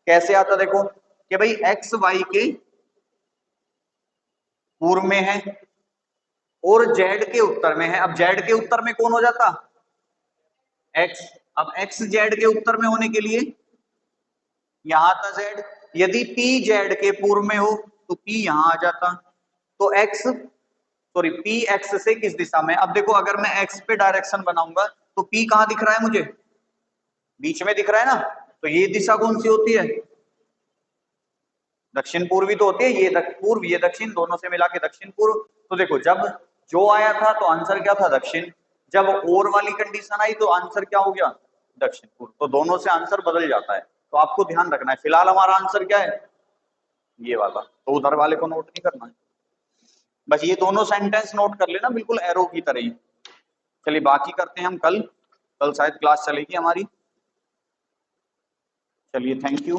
कैसे आता देखो कि भाई एक्स वाई के पूर्व में है और जेड के उत्तर में है। अब जेड के उत्तर में कौन हो जाता, एक्स। अब एक्स जेड के उत्तर में होने के लिए यहां था जेड। यदि पी जेड के पूर्व में हो तो पी यहां आ जाता। तो एक्स, सॉरी, पी एक्स से किस दिशा में। अब देखो अगर मैं एक्स पे डायरेक्शन बनाऊंगा तो पी कहां दिख रहा है मुझे, बीच में दिख रहा है ना। तो ये दिशा कौन सी होती है, दक्षिण पूर्वी तो होती है। ये पूर्व, ये दक्षिण, दोनों से मिला के दक्षिण पूर्व। तो देखो जब जो आया था तो आंसर क्या था, दक्षिण। जब और वाली कंडीशन आई तो आंसर क्या हो गया, दक्षिण पूर्व। तो दोनों से आंसर बदल जाता है, तो आपको ध्यान रखना है। फिलहाल हमारा आंसर क्या है, ये वाला, तो उधर वाले को नोट नहीं करना है, बस ये दोनों सेंटेंस नोट कर लेना बिल्कुल एरो की तरह ही। चलिए बाकी करते हैं हम कल शायद क्लास चलेगी हमारी। चलिए थैंक यू।